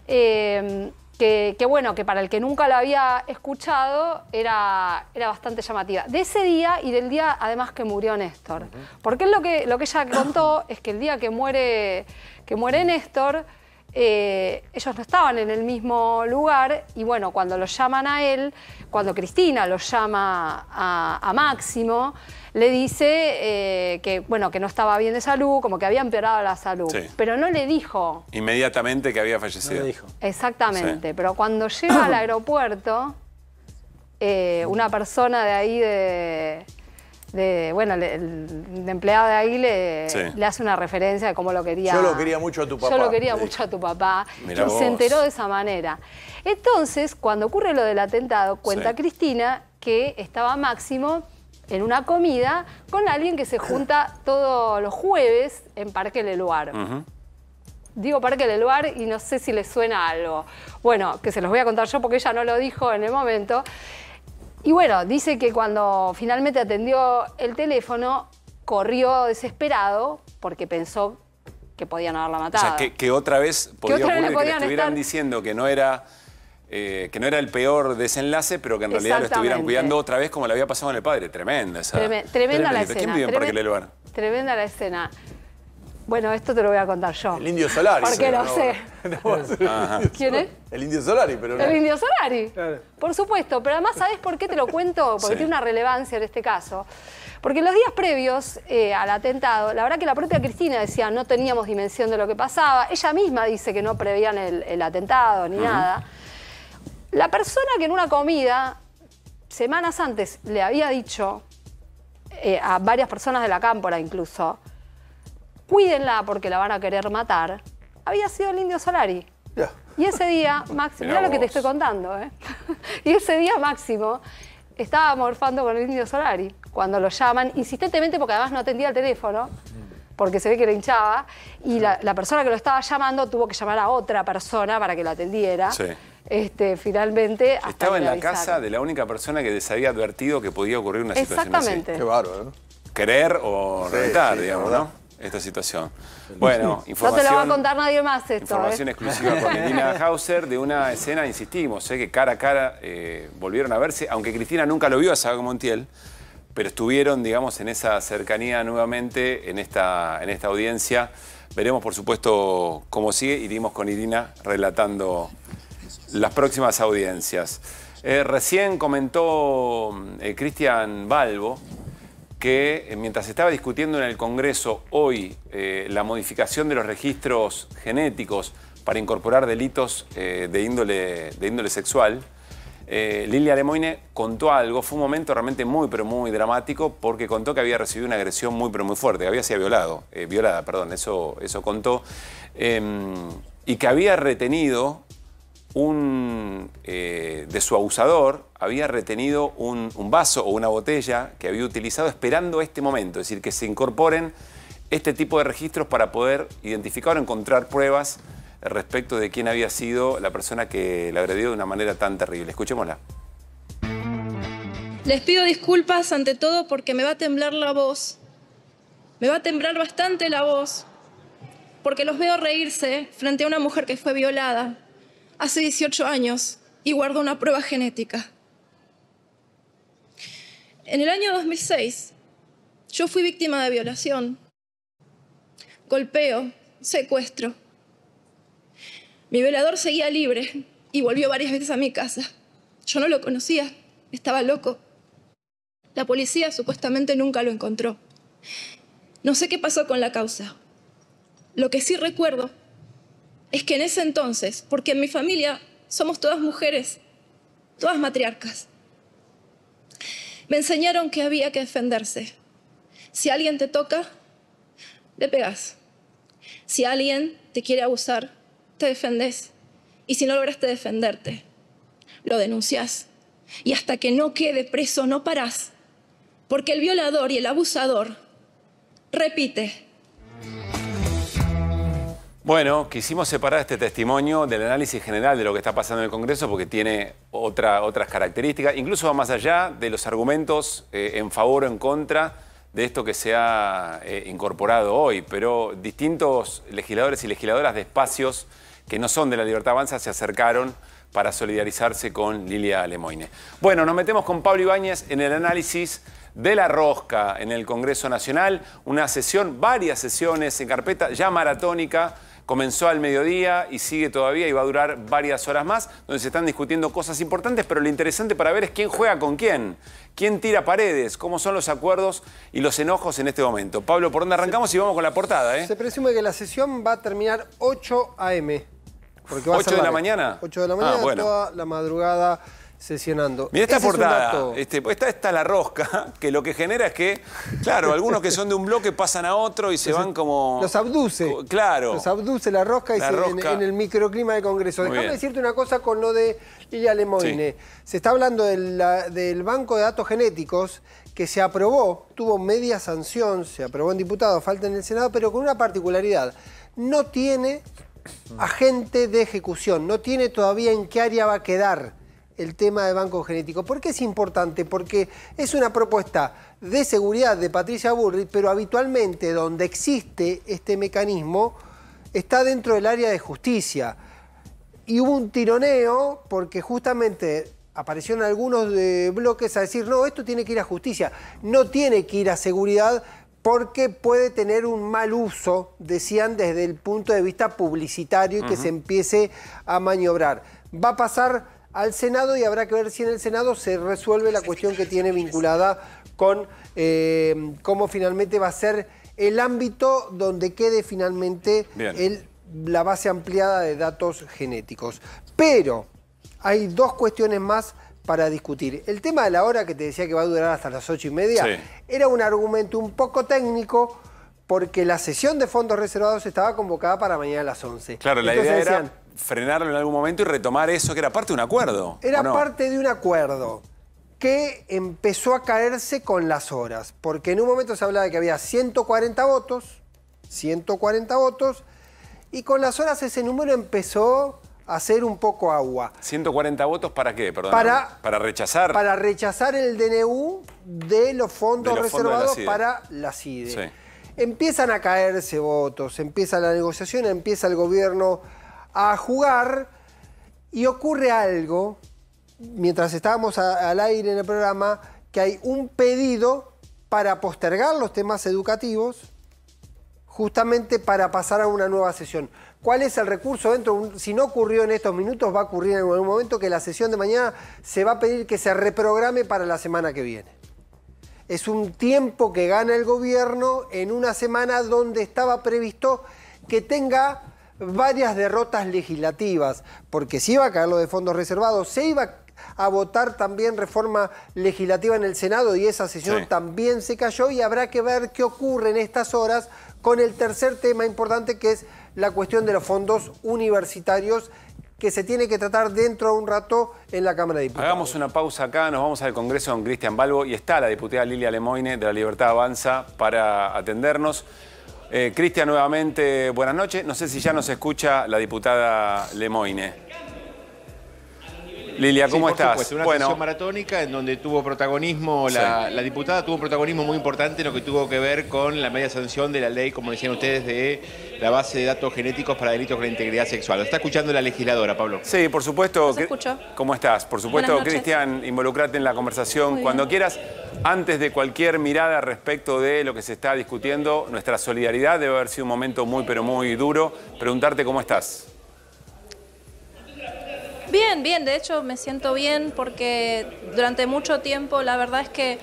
que bueno, que para el que nunca la había escuchado era bastante llamativa. De ese día y del día además que murió Néstor. Porque lo que ella contó es que el día que muere Néstor, ellos no estaban en el mismo lugar y bueno, cuando lo llaman a él, cuando Cristina lo llama a Máximo, le dice que no estaba bien de salud, como que había empeorado la salud. Sí. Pero no le dijo inmediatamente que había fallecido. No le dijo. Exactamente, sí. Pero cuando llega al aeropuerto, una persona de ahí el empleado de ahí le hace una referencia de cómo lo quería. Yo lo quería mucho a tu papá. Yo lo quería mucho a tu papá. Mirá y vos. Se enteró de esa manera. Entonces, cuando ocurre lo del atentado, cuenta Cristina que estaba Máximo en una comida con alguien que se junta todos los jueves en Parque Leluar. Digo Parque Leluar y no sé si les suena algo. Bueno, que se los voy a contar yo porque ella no lo dijo en el momento. Y bueno, dice que cuando finalmente atendió el teléfono, corrió desesperado porque pensó que podían haberla matado. O sea, que otra vez podía ocurrir que le estuvieran diciendo que no era el peor desenlace, pero que en realidad lo estuvieran cuidando otra vez como le había pasado con el padre. Tremenda esa. Tremenda la escena. ¿Quién vive en Parque Leluar? Tremenda la escena. Bueno, esto te lo voy a contar yo. El Indio Solari. Porque lo sé. ¿Quién es? El Indio Solari, pero no. El Indio Solari, claro. Por supuesto. Pero además, ¿sabés por qué te lo cuento? Porque tiene una relevancia en este caso. Porque en los días previos al atentado, la verdad que la propia Cristina decía no teníamos dimensión de lo que pasaba. Ella misma dice que no preveían el atentado ni nada. La persona que en una comida, semanas antes, le había dicho a varias personas de la Cámpora incluso, cuídenla porque la van a querer matar, había sido el Indio Solari. Yeah. Y ese día, Máximo, mirá lo que te estoy contando, y ese día Máximo estaba morfando con el Indio Solari, cuando lo llaman insistentemente porque además no atendía el teléfono, porque se ve que le hinchaba, y la persona que lo estaba llamando tuvo que llamar a otra persona para que lo atendiera. Sí. Finalmente... Estaba en la casa de la única persona que les había advertido que podía ocurrir una situación así. Exactamente. Qué bárbaro, ¿no? Querer o reventar, digamos, ¿no? Esta situación. Bueno, información... No te lo va a contar nadie más esto. Información exclusiva con Irina Hauser de una escena, insistimos, que cara a cara volvieron a verse, aunque Cristina nunca lo vio a Sabac Montiel, pero estuvieron, digamos, en esa cercanía nuevamente, en esta audiencia. Veremos, por supuesto, cómo sigue. Iremos con Irina relatando las próximas audiencias. Recién comentó Cristian Balbo que mientras estaba discutiendo en el Congreso hoy la modificación de los registros genéticos para incorporar delitos de índole sexual, Lilia Lemoine contó algo. Fue un momento realmente muy, pero muy dramático porque contó que había recibido una agresión muy, pero muy fuerte, que había sido violada, eso contó, y que había retenido de su abusador, había retenido un vaso o una botella que había utilizado esperando este momento, es decir, que se incorporen este tipo de registros para poder identificar o encontrar pruebas respecto de quién había sido la persona que la agredió de una manera tan terrible. Escuchémosla. Les pido disculpas ante todo porque me va a temblar la voz. Me va a temblar bastante la voz porque los veo reírse frente a una mujer que fue violada hace 18 años y guardó una prueba genética. En el año 2006, yo fui víctima de violación, golpeo, secuestro. Mi violador seguía libre y volvió varias veces a mi casa. Yo no lo conocía, estaba loco. La policía supuestamente nunca lo encontró. No sé qué pasó con la causa. Lo que sí recuerdo es que en ese entonces, porque en mi familia somos todas mujeres, todas matriarcas, me enseñaron que había que defenderse. Si alguien te toca, le pegas. Si alguien te quiere abusar, te defendés. Y si no lograste defenderte, lo denunciás. Y hasta que no quede preso, no parás. Porque el violador y el abusador repite. Bueno, quisimos separar este testimonio del análisis general de lo que está pasando en el Congreso porque tiene otras características. Incluso va más allá de los argumentos en favor o en contra de esto que se ha incorporado hoy. Pero distintos legisladores y legisladoras de espacios que no son de La Libertad Avanza se acercaron para solidarizarse con Lilia Lemoine. Bueno, nos metemos con Pablo Ibáñez en el análisis de la rosca en el Congreso Nacional. Una sesión, varias sesiones en carpeta, ya maratónica. Comenzó al mediodía y sigue todavía y va a durar varias horas más, donde se están discutiendo cosas importantes, pero lo interesante para ver es quién juega con quién tira paredes, cómo son los acuerdos y los enojos en este momento. Pablo, ¿por dónde arrancamos? Y vamos con la portada, Se presume que la sesión va a terminar 8 a.m. Porque va a ser ¿8 de la mañana? 8 de la mañana, bueno. Toda la madrugada sesionando. Mira esta Ese portada, esta es la rosca, que lo que genera es que, claro, algunos que son de un bloque pasan a otro y se van como... Los abduce. Claro. Los abduce la rosca en el microclima del Congreso. Déjame decirte una cosa con lo de Lilia Lemoine. Sí. Se está hablando del Banco de Datos Genéticos que se aprobó, tuvo media sanción, se aprobó en diputados, falta en el Senado, pero con una particularidad. No tiene agente de ejecución, no tiene todavía en qué área va a quedar el tema de banco genético. ¿Por qué es importante? Porque es una propuesta de seguridad de Patricia Bullrich, pero habitualmente donde existe este mecanismo está dentro del área de justicia. Y hubo un tironeo porque justamente aparecieron algunos bloques a decir, no, esto tiene que ir a justicia, no tiene que ir a seguridad porque puede tener un mal uso, decían desde el punto de vista publicitario y que se empiece a maniobrar. Va a pasar al Senado y habrá que ver si en el Senado se resuelve la cuestión que tiene vinculada con cómo finalmente va a ser el ámbito donde quede finalmente la base ampliada de datos genéticos. Pero hay dos cuestiones más para discutir. El tema de la hora que te decía que va a durar hasta las 8:30 era un argumento un poco técnico porque la sesión de fondos reservados estaba convocada para mañana a las 11. Claro, la idea era frenarlo en algún momento y retomar eso que era parte de un acuerdo. Era parte de un acuerdo que empezó a caerse con las horas, porque en un momento se hablaba de que había 140 votos, y con las horas ese número empezó a hacer un poco agua. ¿140 votos para qué? Perdón, ¿Para rechazar? Para rechazar el DNU de los fondos reservados para la CIDE. Sí. Empiezan a caerse votos, empieza la negociación, empieza el gobierno a jugar y ocurre algo, mientras estábamos al aire en el programa, que hay un pedido para postergar los temas educativos justamente para pasar a una nueva sesión. ¿Cuál es el recurso dentro? Si no ocurrió en estos minutos, va a ocurrir en algún momento que la sesión de mañana se va a pedir que se reprograme para la semana que viene. Es un tiempo que gana el gobierno en una semana donde estaba previsto que tenga varias derrotas legislativas, porque se iba a caer lo de fondos reservados, se iba a votar también reforma legislativa en el Senado y esa sesión también se cayó y habrá que ver qué ocurre en estas horas con el tercer tema importante que es la cuestión de los fondos universitarios que se tiene que tratar dentro de un rato en la Cámara de Diputados. Hagamos una pausa acá, nos vamos al Congreso con Cristian Balbo y está la diputada Lilia Lemoine de La Libertad Avanza para atendernos. Cristian, nuevamente, buenas noches. No sé si ya nos escucha la diputada Lemoine. Lilia, ¿cómo estás? Supuesto, una sesión maratónica en donde tuvo protagonismo, la diputada tuvo un protagonismo muy importante en lo que tuvo que ver con la media sanción de la ley, como decían ustedes, de la base de datos genéticos para delitos con la integridad sexual. ¿Lo está escuchando la legisladora, Pablo? Sí, por supuesto. ¿Se escucha? ¿Cómo estás? Por supuesto, Cristian, involucrate en la conversación cuando quieras. Antes de cualquier mirada respecto de lo que se está discutiendo, nuestra solidaridad debe haber sido un momento muy, pero muy duro. Preguntarte cómo estás. Bien, bien. De hecho, me siento bien porque durante mucho tiempo la verdad es que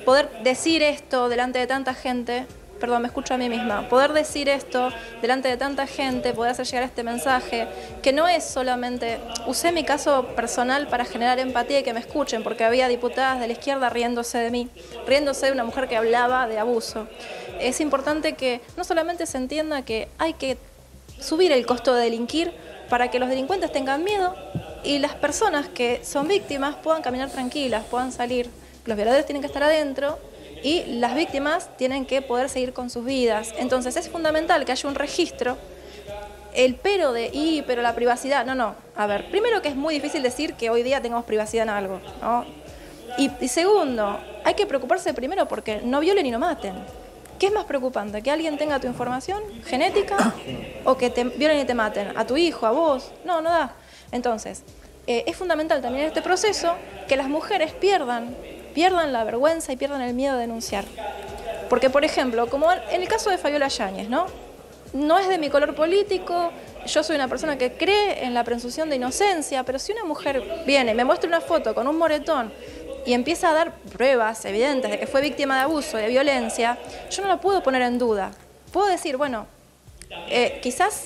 poder decir esto delante de tanta gente me escucho a mí misma, poder decir esto delante de tanta gente, poder hacer llegar este mensaje, que no es solamente, usé mi caso personal para generar empatía y que me escuchen, porque había diputadas de la izquierda riéndose de mí, riéndose de una mujer que hablaba de abuso. Es importante que no solamente se entienda que hay que subir el costo de delinquir para que los delincuentes tengan miedo y las personas que son víctimas puedan caminar tranquilas, puedan salir. Los violadores tienen que estar adentro y las víctimas tienen que poder seguir con sus vidas. Entonces es fundamental que haya un registro. El pero pero la privacidad, no. A ver, primero que es muy difícil decir que hoy día tengamos privacidad en algo, ¿no? Y segundo, hay que preocuparse primero porque no violen y no maten. ¿Qué es más preocupante? ¿Que alguien tenga tu información genética o que te violen y te maten? ¿A tu hijo, a vos? No da. Entonces, es fundamental también en este proceso que las mujeres pierdan la vergüenza y pierdan el miedo de denunciar. Porque, por ejemplo, como en el caso de Fabiola Yáñez, no es de mi color político, yo soy una persona que cree en la presunción de inocencia, pero si una mujer viene y me muestra una foto con un moretón y empieza a dar pruebas evidentes de que fue víctima de abuso, de violencia, yo no lo puedo poner en duda. Puedo decir, bueno, quizás,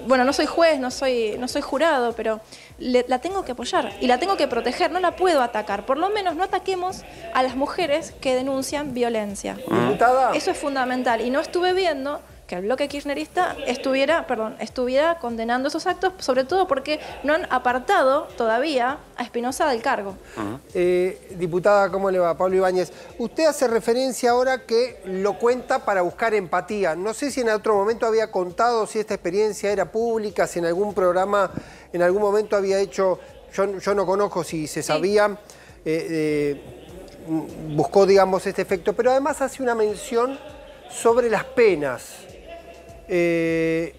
no soy juez, no soy jurado, pero la tengo que apoyar y la tengo que proteger, no la puedo atacar. Por lo menos no ataquemos a las mujeres que denuncian violencia. Diputada. Eso es fundamental y no estuve viendo que el bloque kirchnerista estuviera condenando esos actos, sobre todo porque no han apartado todavía a Espinosa del cargo. Diputada, ¿cómo le va? Pablo Ibáñez. Usted hace referencia ahora que lo cuenta para buscar empatía. No sé si en otro momento había contado si esta experiencia era pública, si en algún programa, en algún momento había hecho, yo no conozco si se sabía, buscó, digamos, este efecto, pero además hace una mención sobre las penas. ¿Qué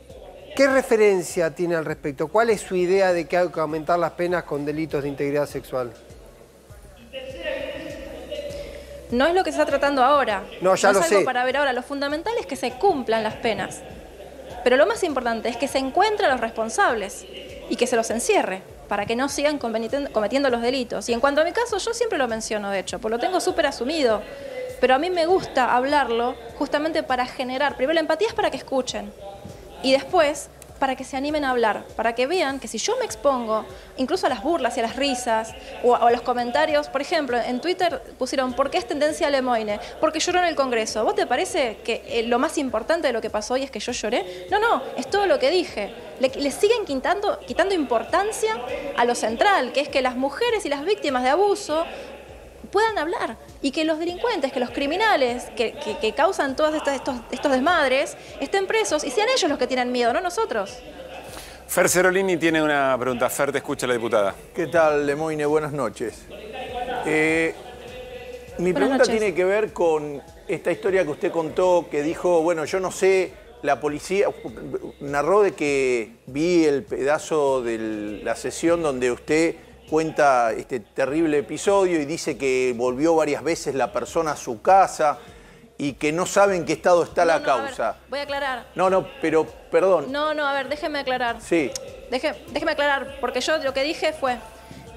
referencia tiene al respecto? ¿Cuál es su idea de que hay que aumentar las penas con delitos de integridad sexual? No es lo que se está tratando ahora. No, ya lo sé. Es algo para ver ahora. Lo fundamental es que se cumplan las penas. Pero lo más importante es que se encuentren a los responsables y que se los encierre para que no sigan cometiendo los delitos. Y en cuanto a mi caso, yo siempre lo menciono, de hecho, porque lo tengo súper asumido. Pero a mí me gusta hablarlo justamente para generar, primero la empatía es para que escuchen y después para que se animen a hablar, para que vean que si yo me expongo incluso a las burlas y a las risas o a los comentarios, por ejemplo, en Twitter pusieron ¿por qué es tendencia a Lemoine? Porque lloró en el Congreso. ¿Vos te parece que lo más importante de lo que pasó hoy es que yo lloré? No, es todo lo que dije. Le siguen quitando importancia a lo central, que es que las mujeres y las víctimas de abuso puedan hablar y que los delincuentes, que los criminales que causan todos estos desmadres estén presos y sean ellos los que tienen miedo, no nosotros. Fer Cerolini tiene una pregunta. Fer, te escucha la diputada. ¿Qué tal, Lemoine? Buenas noches. Mi pregunta tiene que ver con esta historia que usted contó, que dijo, bueno, yo no sé, la policía narró de que vi el pedazo de la sesión donde usted cuenta este terrible episodio y dice que volvió varias veces la persona a su casa y que no sabe en qué estado está la causa. A ver, voy a aclarar. No, pero perdón. No, a ver, déjeme aclarar. Sí. Déjeme aclarar, porque yo lo que dije fue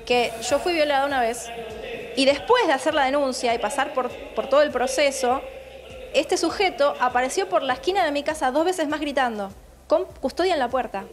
que yo fui violada una vez y después de hacer la denuncia y pasar por todo el proceso, este sujeto apareció por la esquina de mi casa 2 veces más gritando, con custodia en la puerta.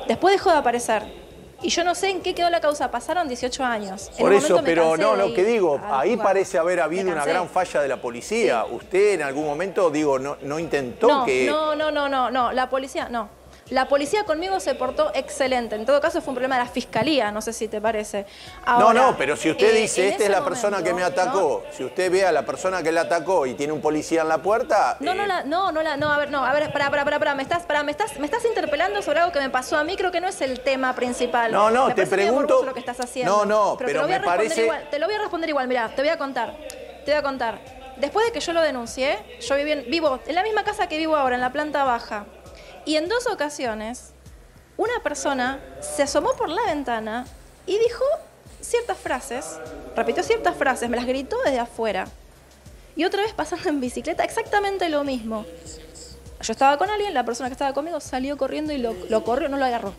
Después dejó de aparecer. Y yo no sé en qué quedó la causa, pasaron 18 años. Por eso, pero no, lo que digo, ahí parece haber habido una gran falla de la policía. Sí. Usted en algún momento, digo, no intentó que... No, la policía, no. La policía conmigo se portó excelente. En todo caso fue un problema de la fiscalía, no sé si te parece. Ahora, no, pero si usted dice, esta es la persona que me atacó, si usted ve a la persona que la atacó y tiene un policía en la puerta... A ver, pará, me estás interpelando sobre algo que me pasó a mí, creo que no es el tema principal. No, te pregunto... Lo que estás haciendo. Pero me parece... Te lo voy a responder igual, mirá, te voy a contar. Después de que yo lo denuncié, yo vivo en la misma casa que vivo ahora, en la planta baja. Y en 2 ocasiones, una persona se asomó por la ventana y dijo ciertas frases, repitió ciertas frases, me las gritó desde afuera. Y otra vez pasando en bicicleta, exactamente lo mismo. Yo estaba con alguien, la persona que estaba conmigo salió corriendo y lo corrió, no lo agarró.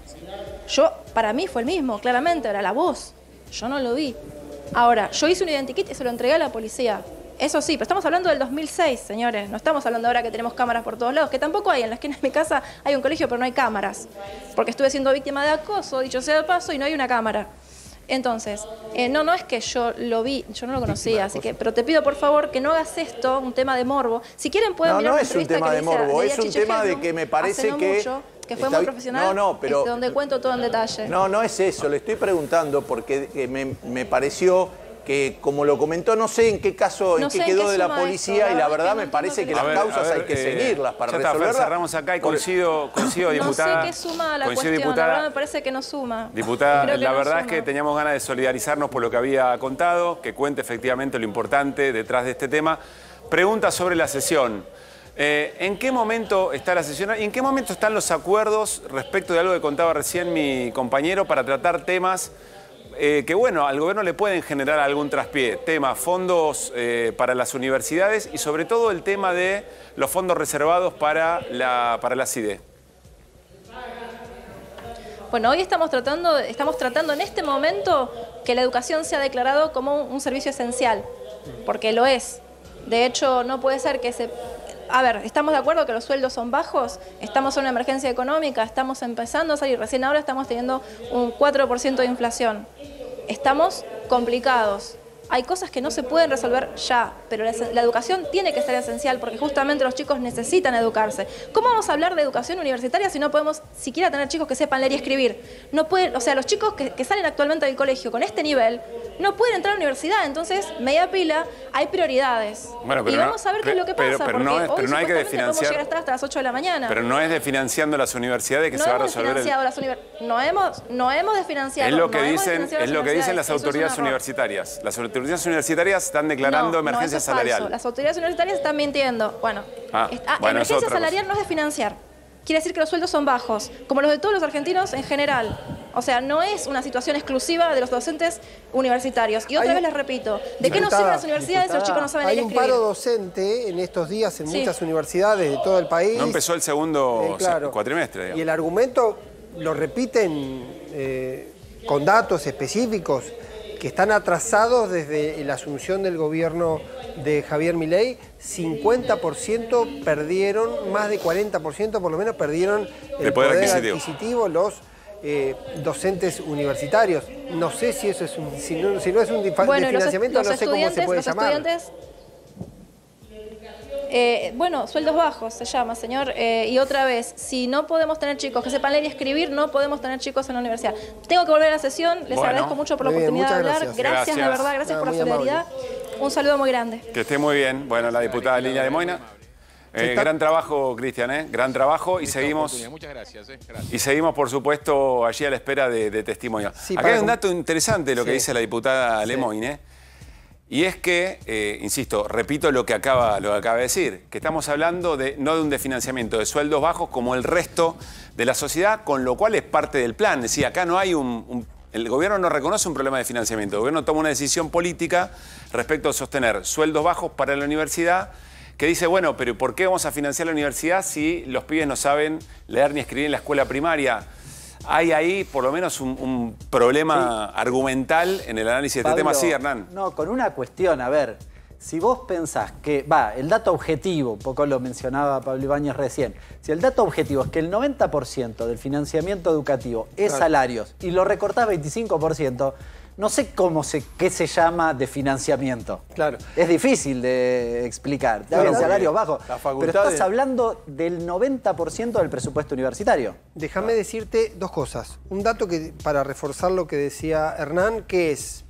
Para mí fue el mismo, claramente, era la voz. Yo no lo vi. Ahora, yo hice un identikit y se lo entregué a la policía. Eso sí, pero estamos hablando del 2006, señores. No estamos hablando ahora que tenemos cámaras por todos lados, que tampoco hay. En la esquina de mi casa hay un colegio, pero no hay cámaras. Porque estuve siendo víctima de acoso, dicho sea de paso, y no hay una cámara. Entonces, no es que yo lo vi, yo no lo conocía, así que, pero te pido por favor que no hagas esto un tema de morbo. Si quieren pueden mirar no es un tema de morbo, es un tema de que me parece que fue muy profesional, pero donde cuento todo en detalle. No es eso, le estoy preguntando porque me pareció que, como lo comentó, no sé en qué caso, en qué quedó de la policía, y la verdad me parece que las causas hay que seguirlas para resolverlas. Cerramos acá y coincido, diputada. No sé qué suma la cuestión, la verdad me parece que no suma. Diputada, la verdad es que teníamos ganas de solidarizarnos por lo que había contado, que cuente efectivamente lo importante detrás de este tema. Pregunta sobre la sesión. ¿En qué momento está la sesión y en qué momento están los acuerdos respecto de algo que contaba recién mi compañero para tratar temas que, bueno, al gobierno le pueden generar algún traspié? Tema fondos para las universidades y sobre todo el tema de los fondos reservados para la CIDE. Bueno, hoy estamos tratando en este momento que la educación sea declarado como un servicio esencial, porque lo es. De hecho, no puede ser que se... A ver, estamos de acuerdo que los sueldos son bajos, estamos en una emergencia económica, estamos empezando a salir, recién ahora estamos teniendo un 4% de inflación. Estamos complicados. Hay cosas que no se pueden resolver ya, pero la educación tiene que ser esencial porque justamente los chicos necesitan educarse. ¿Cómo vamos a hablar de educación universitaria si no podemos siquiera tener chicos que sepan leer y escribir? No pueden, o sea, los chicos que salen actualmente del colegio con este nivel no pueden entrar a la universidad, entonces, media pila, hay prioridades. Bueno, pero y vamos a ver qué es lo que pasa, pero no hay que podemos llegar a estar hasta las 8 de la mañana. Pero no es desfinanciando las universidades que se va a resolver No hemos desfinanciado. Es lo que dicen las autoridades universitarias. Las autoridades universitarias están declarando emergencia salarial. Falso. Las autoridades universitarias están mintiendo. Bueno, emergencia salarial no es de financiar. Quiere decir que los sueldos son bajos, como los de todos los argentinos en general. O sea, no es una situación exclusiva de los docentes universitarios. Y otra vez les repito, ¿de qué nos sirven las universidades si los chicos no saben leer y escribir? Hay un paro docente en estos días en muchas universidades de todo el país. No empezó el segundo cuatrimestre, digamos. Y el argumento lo repiten con datos específicos que están atrasados desde la asunción del gobierno de Javier Milei. 50% perdieron, más de 40% por lo menos perdieron el poder adquisitivo los docentes universitarios. No sé si eso es si no es un financiamiento, no sé cómo se puede llamar. Sueldos bajos se llama, señor. Y otra vez, si no podemos tener chicos que sepan leer y escribir, no podemos tener chicos en la universidad. Tengo que volver a la sesión, les agradezco mucho por la oportunidad de hablar. Gracias, de verdad, gracias por la solidaridad. Un saludo muy grande. Que esté muy bien. Bueno, la diputada Lilia de Moina. Gran trabajo, Cristian, gran trabajo y seguimos. Muchas gracias. Y seguimos, por supuesto, allí a la espera de testimonio. Sí, acá hay un dato interesante de lo que dice la diputada Lemoine. Y es que, insisto, repito lo que acaba de decir, que estamos hablando no de un desfinanciamiento de sueldos bajos como el resto de la sociedad, con lo cual es parte del plan. Es decir, acá no hay el gobierno no reconoce un problema de financiamiento, el gobierno toma una decisión política respecto a sostener sueldos bajos para la universidad, que dice, bueno, pero ¿por qué vamos a financiar la universidad si los pibes no saben leer ni escribir en la escuela primaria? Hay ahí por lo menos un problema argumental en el análisis de este tema. Sí, Hernán. No, con una cuestión, a ver, si vos pensás que, el dato objetivo, un poco lo mencionaba Pablo Ibáñez recién, si el dato objetivo es que el 90% del financiamiento educativo es salarios y lo recortás 25%, no sé qué se llama de financiamiento. Claro. Es difícil de explicar. Claro, salarios bajos. Pero estás hablando del 90% del presupuesto universitario. Déjame decirte dos cosas. Un dato para reforzar lo que decía Hernán, que es: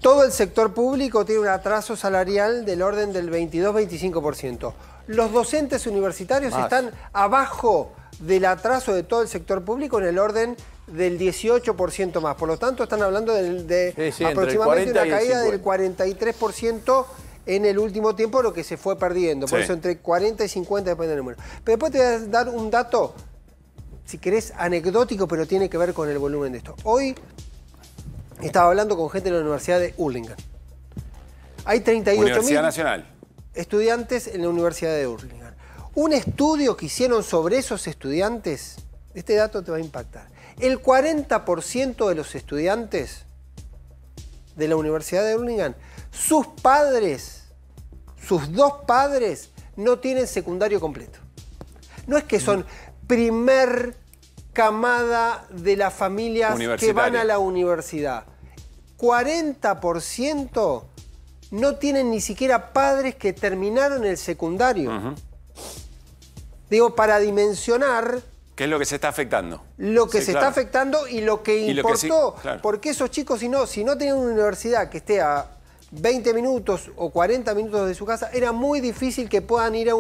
todo el sector público tiene un atraso salarial del orden del 22-25%. Los docentes universitarios están abajo del atraso de todo el sector público en el orden del 18% más. Por lo tanto, están hablando de aproximadamente una caída del 43% en el último tiempo, lo que se fue perdiendo. Por eso entre 40 y 50 depende del número. Pero después te voy a dar un dato, si querés, anecdótico, pero tiene que ver con el volumen de esto. Hoy estaba hablando con gente de la Universidad de Hurlingham. Hay 38.000 estudiantes en la Universidad de Hurlingham. Un estudio que hicieron sobre esos estudiantes, este dato te va a impactar. El 40% de los estudiantes de la Universidad de Hurlingham, sus padres sus dos padres no tienen secundario completo. No es que son primer camada de las familias que van a la universidad. 40% no tienen ni siquiera padres que terminaron el secundario. Digo, para dimensionar... ¿Qué es lo que se está afectando? Lo que se está afectando y lo que importó. Porque esos chicos, si no tenían una universidad que esté a 20 minutos o 40 minutos de su casa, era muy difícil que puedan ir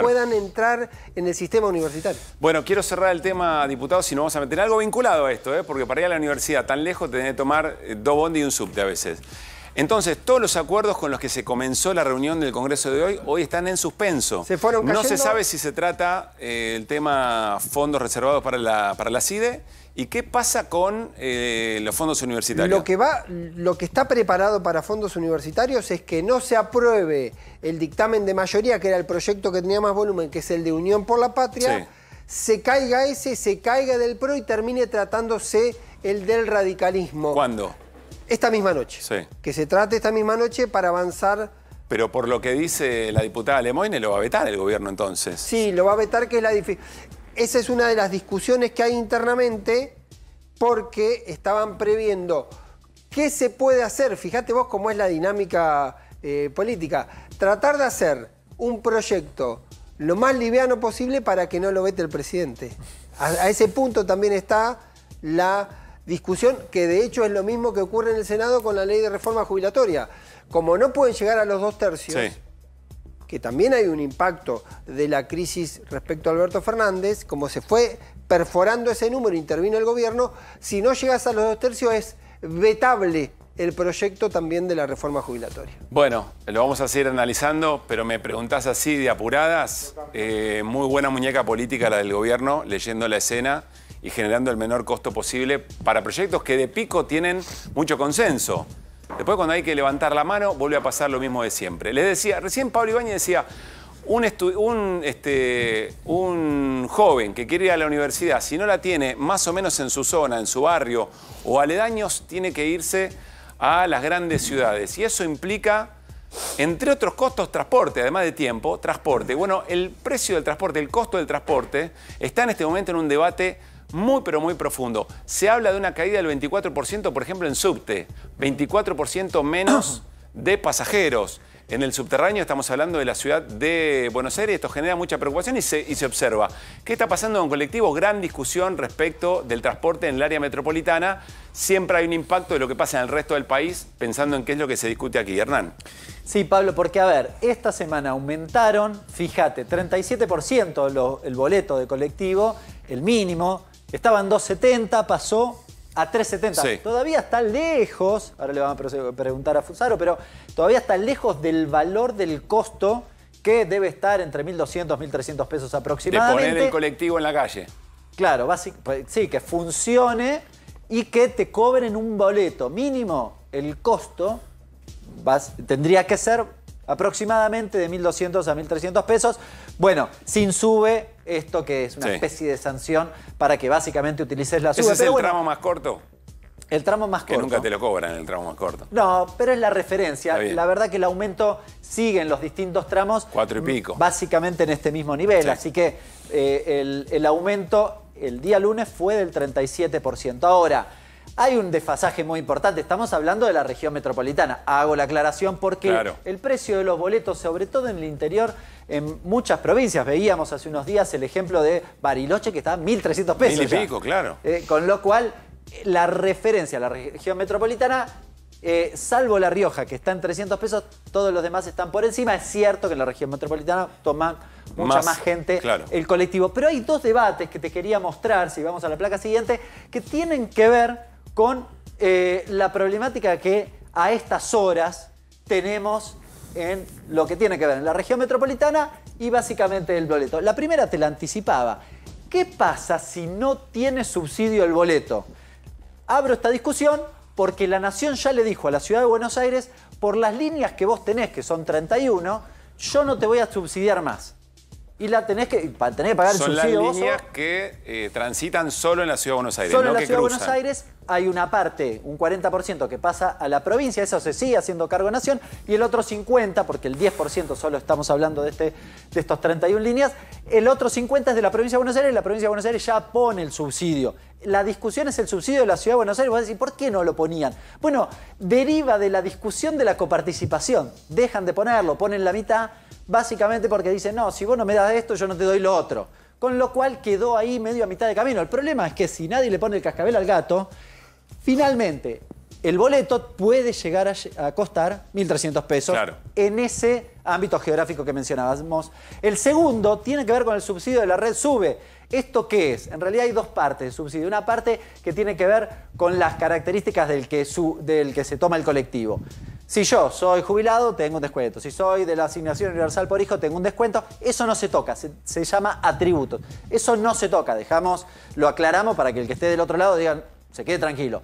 puedan entrar en el sistema universitario. Bueno, quiero cerrar el tema, diputado, si nos vamos a meter algo vinculado a esto, porque para ir a la universidad tan lejos tenés que tomar 2 bondi y un subte a veces. Entonces, todos los acuerdos con los que se comenzó la reunión del Congreso de hoy están en suspenso. Se fueron cayendo. No se sabe si se trata el tema fondos reservados para la CIDE. ¿Y qué pasa con los fondos universitarios? Lo que está preparado para fondos universitarios es que no se apruebe el dictamen de mayoría, que era el proyecto que tenía más volumen, que es el de Unión por la Patria, se caiga se caiga del PRO y termine tratándose el del radicalismo. ¿Cuándo? Esta misma noche. Sí. Que se trate esta misma noche para avanzar. Pero por lo que dice la diputada Lemoyne, lo va a vetar el gobierno entonces. Sí, lo va a vetar, que es la difícil. Esa es una de las discusiones que hay internamente, porque estaban previendo qué se puede hacer. Fíjate vos cómo es la dinámica política. Tratar de hacer un proyecto lo más liviano posible para que no lo vete el presidente. A ese punto también está la discusión, que de hecho es lo mismo que ocurre en el Senado con la ley de reforma jubilatoria. Como no pueden llegar a los 2 tercios, que también hay un impacto de la crisis respecto a Alberto Fernández, como se fue perforando ese número, intervino el gobierno, si no llegas a los 2 tercios es vetable el proyecto también de la reforma jubilatoria. Bueno, lo vamos a seguir analizando, pero me preguntás así de apuradas, muy buena muñeca política la del gobierno, leyendo la escena y generando el menor costo posible para proyectos que de pico tienen mucho consenso. Después, cuando hay que levantar la mano, vuelve a pasar lo mismo de siempre. Les decía, recién Pablo Ibáñez decía, un joven que quiere ir a la universidad, si no la tiene más o menos en su zona, en su barrio o aledaños, tiene que irse a las grandes ciudades. Y eso implica, entre otros costos, transporte, además de tiempo, transporte. Bueno, el precio del transporte, el costo del transporte, está en este momento en un debate muy, pero muy profundo. Se habla de una caída del 24%, por ejemplo, en subte. 24% menos de pasajeros. En el subterráneo estamos hablando de la ciudad de Buenos Aires. Esto genera mucha preocupación y se observa. ¿Qué está pasando con colectivos? Gran discusión respecto del transporte en el área metropolitana. Siempre hay un impacto de lo que pasa en el resto del país, pensando en qué es lo que se discute aquí. Hernán. Sí, Pablo, porque a ver, esta semana aumentaron, fíjate, 37% el boleto de colectivo, el mínimo. Estaba en 2.70, pasó a 3.70. Sí. Todavía está lejos, ahora le vamos a preguntar a Fusaro, pero todavía está lejos del valor del costo, que debe estar entre 1.200 y 1.300 pesos aproximadamente. De poner el colectivo en la calle. Claro, sí, que funcione y que te cobren un boleto mínimo. El costo tendría que ser aproximadamente de 1.200 a 1.300 pesos. Bueno, sin sube, esto que es una especie de sanción para que básicamente utilices la sube. ¿Ese es el tramo más corto? El tramo más corto. Que nunca te lo cobran el tramo más corto. No, pero es la referencia. La verdad que el aumento sigue en los distintos tramos. 4 y pico. Básicamente en este mismo nivel. Sí. Así que el aumento el día lunes fue del 37%. Ahora, hay un desfasaje muy importante. Estamos hablando de la región metropolitana. Hago la aclaración porque el precio de los boletos, sobre todo en el interior, en muchas provincias, veíamos hace unos días el ejemplo de Bariloche, que está a 1.300 pesos. 1.000 y pico, claro. Con lo cual, la referencia a la región metropolitana, salvo La Rioja, que está en 300 pesos, todos los demás están por encima. Es cierto que en la región metropolitana toman mucha más gente el colectivo. Pero hay 2 debates que te quería mostrar, si vamos a la placa siguiente, que tienen que ver con la problemática que a estas horas tenemos en lo que tiene que ver en la región metropolitana y básicamente el boleto. La primera te la anticipaba. ¿Qué pasa si no tiene subsidio el boleto? Abro esta discusión porque la Nación ya le dijo a la Ciudad de Buenos Aires, por las líneas que vos tenés, que son 31, yo no te voy a subsidiar más. Y la tenés que pagar el subsidio. Son las líneas que transitan solo en la Ciudad de Buenos Aires. Solo en la Ciudad de Buenos Aires, hay una parte, un 40% que pasa a la provincia, eso se sigue haciendo cargo de Nación, y el otro 50%, porque el 10% solo estamos hablando de estos 31 líneas, el otro 50% es de la provincia de Buenos Aires, y la provincia de Buenos Aires ya pone el subsidio. La discusión es el subsidio de la Ciudad de Buenos Aires. Vos decís, ¿por qué no lo ponían? Bueno, deriva de la discusión de la coparticipación. Dejan de ponerlo, ponen la mitad, básicamente porque dicen, no, si vos no me das esto, yo no te doy lo otro. Con lo cual quedó ahí medio a mitad de camino. El problema es que si nadie le pone el cascabel al gato, finalmente el boleto puede llegar a costar 1.300 pesos en ese ámbito geográfico que mencionábamos. El segundo tiene que ver con el subsidio de la red SUBE. ¿Esto qué es? En realidad hay dos partes del subsidio. Una parte que tiene que ver con las características del que se toma el colectivo. Si yo soy jubilado, tengo un descuento. Si soy de la asignación universal por hijo, tengo un descuento. Eso no se toca, se llama atributos. Eso no se toca, lo aclaramos para que el que esté del otro lado digan, se quede tranquilo.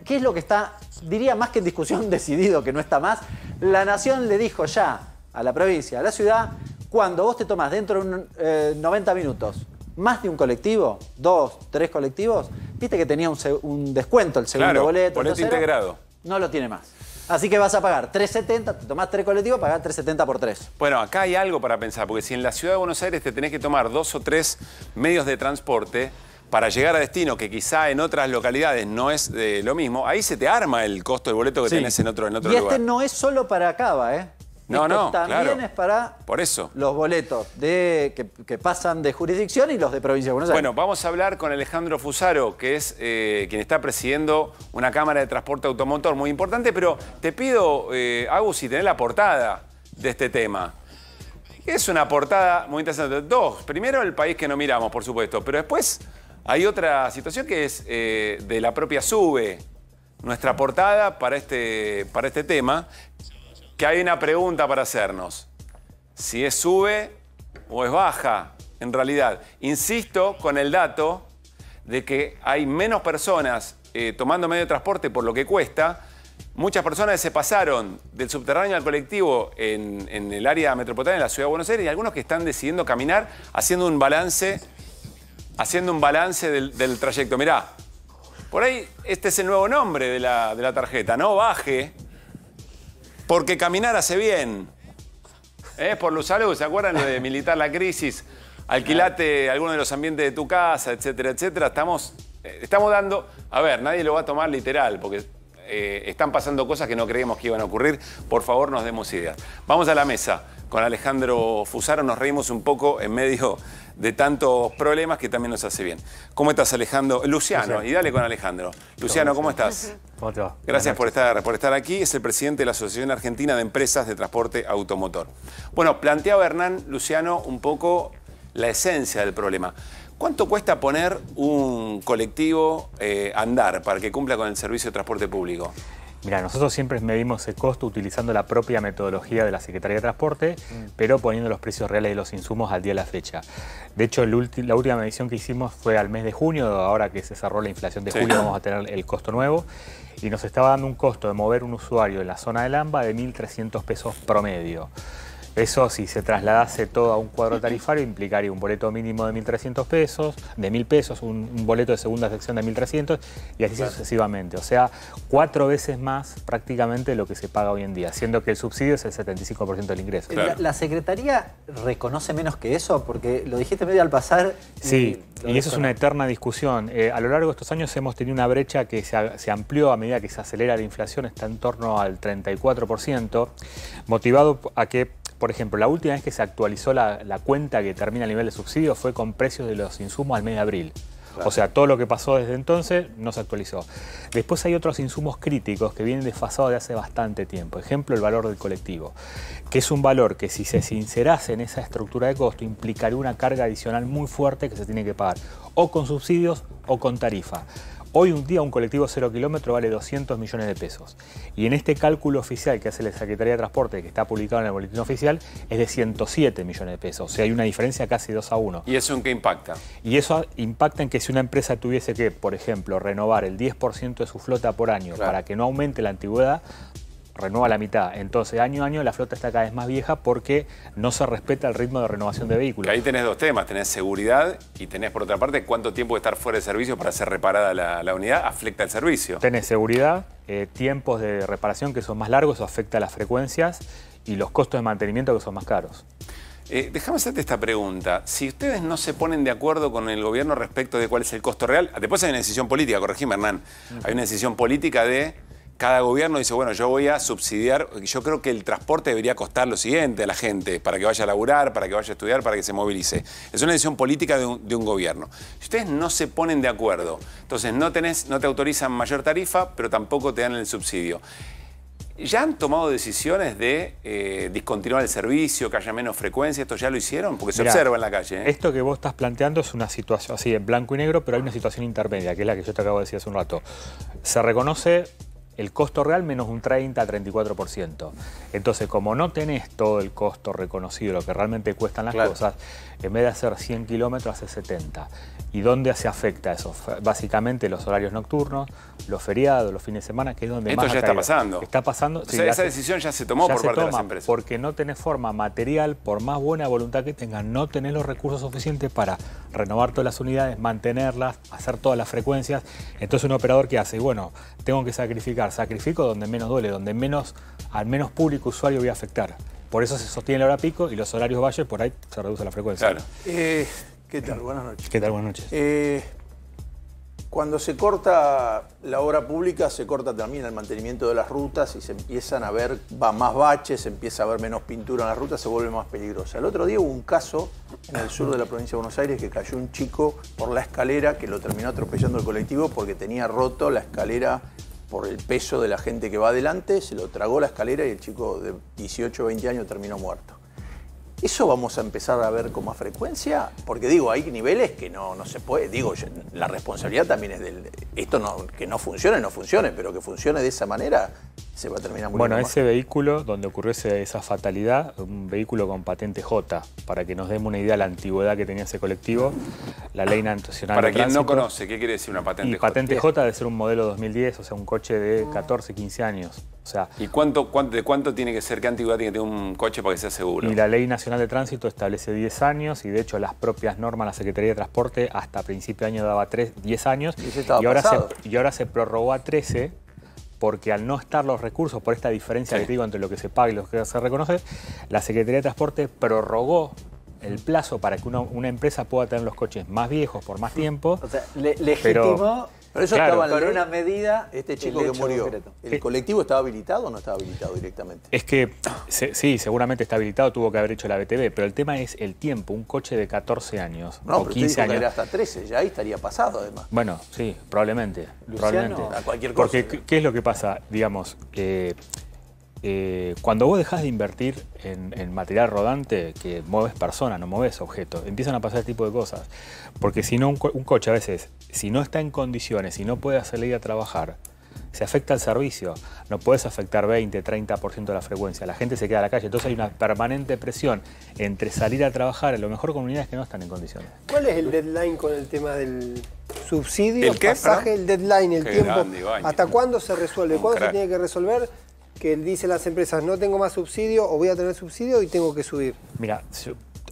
¿Qué es lo que está, diría más que en discusión, decidido, que no está más? La Nación le dijo ya a la provincia, a la ciudad, cuando vos te tomás dentro de 90 minutos más de un colectivo, 2, 3 colectivos, viste que tenía un descuento el segundo boleto integrado. No lo tiene más. Así que vas a pagar 3.70, te tomás 3 colectivos, pagás 3.70 por 3. Bueno, acá hay algo para pensar, porque si en la Ciudad de Buenos Aires te tenés que tomar 2 o 3 medios de transporte para llegar a destino, que quizá en otras localidades no es lo mismo, ahí se te arma el costo del boleto que tenés en otro lugar. Y este no es solo para Cava, ¿eh? No, también es para los boletos que pasan de jurisdicción y los de provincia de Buenos Aires. Bueno, vamos a hablar con Alejandro Fusaro, que es quien está presidiendo una cámara de transporte automotor muy importante, pero te pido, Agus, si tenés la portada de este tema. Es una portada muy interesante. Dos, primero el país que no miramos, por supuesto, pero después hay otra situación que es de la propia SUBE, nuestra portada para este tema, que hay una pregunta para hacernos. Si es SUBE o es baja, en realidad. Insisto con el dato de que hay menos personas tomando medio de transporte por lo que cuesta. Muchas personas se pasaron del subterráneo al colectivo en el área metropolitana de la Ciudad de Buenos Aires y algunos que están decidiendo caminar haciendo un balance del trayecto. Mirá, por ahí este es el nuevo nombre de la tarjeta, ¿no? Baje. Porque caminar hace bien. Por Luz Salud, ¿se acuerdan de Militar la Crisis? Alquilate alguno de los ambientes de tu casa, etcétera, etcétera. Estamos dando... A ver, nadie lo va a tomar literal, porque están pasando cosas que no creíamos que iban a ocurrir. Por favor, nos demos ideas. Vamos a la mesa. Con Alejandro Fusaro nos reímos un poco en medio de tantos problemas que también nos hace bien. ¿Cómo estás, Alejandro? Luciano, y dale con Alejandro. Luciano, ¿cómo estás? ¿Cómo te va? Gracias por estar aquí. Es el presidente de la Asociación Argentina de Empresas de Transporte Automotor. Bueno, planteaba Hernán, Luciano, un poco la esencia del problema. ¿Cuánto cuesta poner un colectivo a andar para que cumpla con el servicio de transporte público? Mira, nosotros siempre medimos el costo utilizando la propia metodología de la Secretaría de Transporte, pero poniendo los precios reales de los insumos al día de la fecha. De hecho, la última medición que hicimos fue al mes de junio, ahora que se cerró la inflación de julio vamos a tener el costo nuevo, y nos estaba dando un costo de mover un usuario en la zona del AMBA de 1.300 pesos promedio. Eso, si se trasladase todo a un cuadro tarifario, implicaría un boleto mínimo de 1.300 pesos, de 1.000 pesos, un boleto de segunda sección de 1.300 y así sucesivamente. O sea, 4 veces más prácticamente de lo que se paga hoy en día, siendo que el subsidio es el 75% del ingreso. ¿La Secretaría reconoce menos que eso? Porque lo dijiste medio al pasar. Sí, y eso es una eterna discusión. A lo largo de estos años hemos tenido una brecha que se amplió a medida que se acelera la inflación, está en torno al 34%, motivado a que, por ejemplo, la última vez que se actualizó la cuenta que termina el nivel de subsidio fue con precios de los insumos al mes de abril. Claro. O sea, todo lo que pasó desde entonces no se actualizó. Después hay otros insumos críticos que vienen desfasados de hace bastante tiempo. Ejemplo, el valor del colectivo, que es un valor que si se sincerase en esa estructura de costo implicaría una carga adicional muy fuerte que se tiene que pagar o con subsidios o con tarifa. Hoy un día un colectivo 0 kilómetro vale 200 millones de pesos. Y en este cálculo oficial que hace la Secretaría de Transporte, que está publicado en el boletín oficial, es de 107 millones de pesos. O sea, hay una diferencia casi 2-1. ¿Y eso en qué impacta? Y eso impacta en que si una empresa tuviese que, por ejemplo, renovar el 10% de su flota por año para que no aumente la antigüedad, renueva la mitad. Entonces, año a año la flota está cada vez más vieja porque no se respeta el ritmo de renovación de vehículos. Que ahí tenés dos temas, tenés seguridad y tenés por otra parte cuánto tiempo de estar fuera de servicio para ser reparada la unidad afecta el servicio. Tenés seguridad, tiempos de reparación que son más largos, eso afecta las frecuencias y los costos de mantenimiento que son más caros. Déjame hacerte esta pregunta. Si ustedes no se ponen de acuerdo con el gobierno respecto de cuál es el costo real, después hay una decisión política, corregime Hernán, hay una decisión política de cada gobierno dice, bueno, yo voy a subsidiar, yo creo que el transporte debería costar lo siguiente a la gente, para que vaya a laburar, para que vaya a estudiar, para que se movilice. Es una decisión política de un gobierno. Si ustedes no se ponen de acuerdo, entonces no te autorizan mayor tarifa, pero tampoco te dan el subsidio. ¿Ya han tomado decisiones de discontinuar el servicio, que haya menos frecuencia? ¿Esto ya lo hicieron? Porque se observa en la calle. Esto que vos estás planteando es una situación así, en blanco y negro, pero hay una situación intermedia, que es la que yo te acabo de decir hace un rato. Se reconoce el costo real menos un 30 a 34%. Entonces, como no tenés todo el costo reconocido, lo que realmente cuestan las cosas, en vez de hacer 100 kilómetros, hace 70. ¿Y dónde se afecta eso? Básicamente los horarios nocturnos, los feriados, los fines de semana, que es donde esto más ya está pasando. Está pasando. O sea, esa decisión ya se tomó por parte de las empresas. Porque no tenés forma material, por más buena voluntad que tengas, no tenés los recursos suficientes para renovar todas las unidades, mantenerlas, hacer todas las frecuencias. Entonces un operador que hace, y bueno, tengo que sacrifico donde menos duele, donde al menos público usuario voy a afectar. Por eso se sostiene la hora pico y los horarios valles, por ahí se reduce la frecuencia. Claro. ¿Qué tal? Buenas noches. ¿Qué tal? Buenas noches. Cuando se corta la obra pública, se corta también el mantenimiento de las rutas y se empiezan a ver más baches, se empieza a ver menos pintura en las rutas, se vuelve más peligrosa. El otro día hubo un caso en el sur de la provincia de Buenos Aires que cayó un chico por la escalera que lo terminó atropellando el colectivo porque tenía roto la escalera por el peso de la gente que va adelante, se lo tragó la escalera y el chico de 18 o 20 años terminó muerto. ¿Eso vamos a empezar a ver con más frecuencia? Porque digo, hay niveles que no se puede. Digo, la responsabilidad también es del... Esto no, que no funcione, pero que funcione de esa manera se va a terminar muriendo. Bueno, ese vehículo donde ocurrió esa fatalidad, un vehículo con patente J, para que nos demos una idea de la antigüedad que tenía ese colectivo, la Ley Nacional de Tránsito. Para quien no conoce, ¿qué quiere decir una patente J? Patente J debe ser un modelo 2010, o sea, un coche de 14, 15 años. O sea, ¿y de cuánto tiene que ser, qué antigüedad tiene que tener un coche para que sea seguro? Y la Ley Nacional de Tránsito establece 10 años y de hecho las propias normas, la Secretaría de Transporte hasta principio de año daba 10 años y ahora se prorrogó a 13 porque al no estar los recursos por esta diferencia que te digo entre lo que se paga y lo que se reconoce, la Secretaría de Transporte prorrogó el plazo para que una empresa pueda tener los coches más viejos por más tiempo. O sea, legitimó... Pero eso estaba con una medida. Este chico que murió, concreto. ¿El colectivo estaba habilitado o no estaba habilitado directamente? Es que sí, seguramente está habilitado, tuvo que haber hecho la BTV, pero el tema es el tiempo. Un coche de 14 años no, o 15 años. Que era hasta 13, ya ahí estaría pasado además. Bueno, sí, probablemente. A cualquier cosa. Porque, ¿qué es lo que pasa? Digamos, cuando vos dejás de invertir en material rodante, que mueves personas, no mueves objetos, empiezan a pasar este tipo de cosas. Porque si no, un coche a veces, si no está en condiciones, si no puede salir a trabajar, se afecta el servicio. No puedes afectar 20, 30% de la frecuencia. La gente se queda a la calle. Entonces hay una permanente presión entre salir a trabajar, a lo mejor con unidades que no están en condiciones. ¿Cuál es el deadline con el tema del subsidio, el pasaje, el deadline, el tiempo? Grande, ¿hasta cuándo se resuelve? ¿Cuándo se tiene que resolver? Que dicen las empresas, no tengo más subsidio o voy a tener subsidio y tengo que subir. Mira,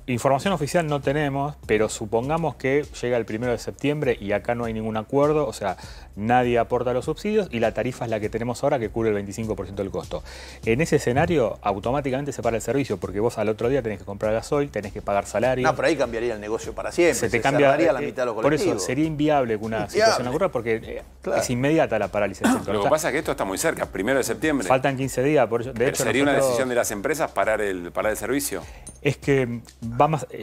información oficial no tenemos, pero supongamos que llega el 1 de septiembre y acá no hay ningún acuerdo, o sea, nadie aporta los subsidios y la tarifa es la que tenemos ahora que cubre el 25% del costo. En ese escenario, automáticamente se para el servicio porque vos al otro día tenés que comprar gasoil, tenés que pagar salario. No, pero ahí cambiaría el negocio para siempre. Se te cambiaría la mitad de los colectivos. Por eso sería inviable que una situación ocurra porque es inmediata la parálisis del sector. Lo que pasa es que esto está muy cerca, 1 de septiembre. Faltan 15 días, por eso, de hecho. ¿Sería una decisión de las empresas parar el servicio? Es que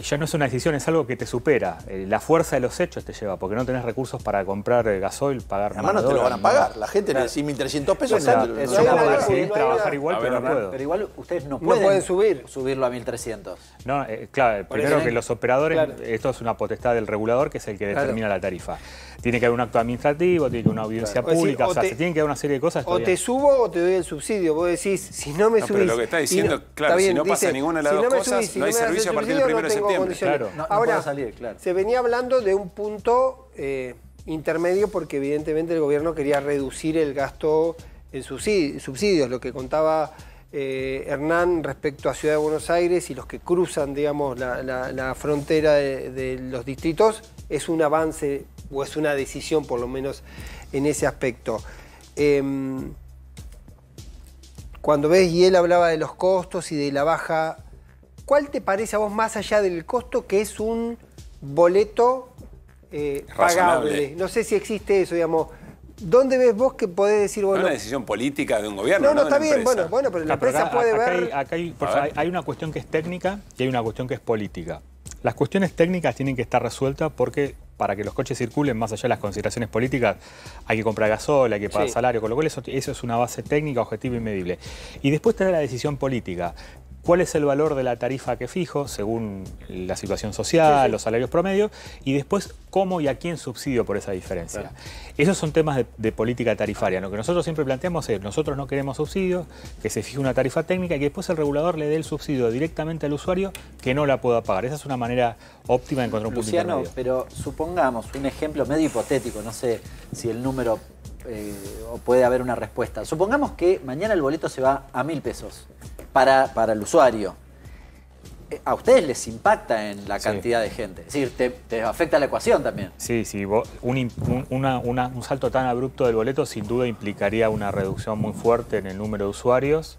ya no es una decisión, es algo que te supera. La fuerza de los hechos te lleva, porque no tenés recursos para comprar gasoil, pagar además no te lo van a pagar. La gente necesita 1.300 pesos. Trabajar igual, pero no puedo. Pero igual ustedes no pueden subirlo a 1.300. No, claro, primero que los operadores, esto es una potestad del regulador, que es el que determina la tarifa. Tiene que haber un acto administrativo, tiene que haber una audiencia pública, o sea, se tienen que dar una serie de cosas. O te subo o te doy el subsidio. Vos decís, si no me subís... Pero lo que está diciendo, claro, si no pasa ninguna de las dos cosas, no hay servicio a partir del 1 de septiembre. Claro. Ahora, se venía hablando de un punto intermedio porque evidentemente el gobierno quería reducir el gasto subsidios, lo que contaba Hernán respecto a Ciudad de Buenos Aires y los que cruzan, digamos, la frontera de los distritos, es un avance o es una decisión, por lo menos, en ese aspecto. Cuando ves, y él hablaba de los costos y de la baja, ¿cuál te parece a vos, más allá del costo, que es un boleto pagable? No sé si existe eso, digamos. ¿Dónde ves vos que podés decir, bueno... No es una decisión política de un gobierno, no está bien, bueno, pero la empresa puede ver... Hay una cuestión que es técnica y hay una cuestión que es política. Las cuestiones técnicas tienen que estar resueltas porque para que los coches circulen, más allá de las consideraciones políticas, hay que comprar gasoil, hay que pagar salario, con lo cual eso es una base técnica, objetiva y medible. Y después tener la decisión política. ¿Cuál es el valor de la tarifa que fijo según la situación social, los salarios promedios? Y después, ¿cómo y a quién subsidio por esa diferencia? Claro. Esos son temas de política tarifaria. Lo que nosotros siempre planteamos es, nosotros no queremos subsidios, que se fije una tarifa técnica y que después el regulador le dé el subsidio directamente al usuario que no la pueda pagar. Esa es una manera óptima de encontrar un punto intermedio. Luciano, pero supongamos un ejemplo medio hipotético, no sé si el número o puede haber una respuesta. Supongamos que mañana el boleto se va a 1.000 pesos para el usuario. A ustedes les impacta en la cantidad de gente. Es decir, te afecta la ecuación también. Sí, un salto tan abrupto del boleto sin duda implicaría una reducción muy fuerte en el número de usuarios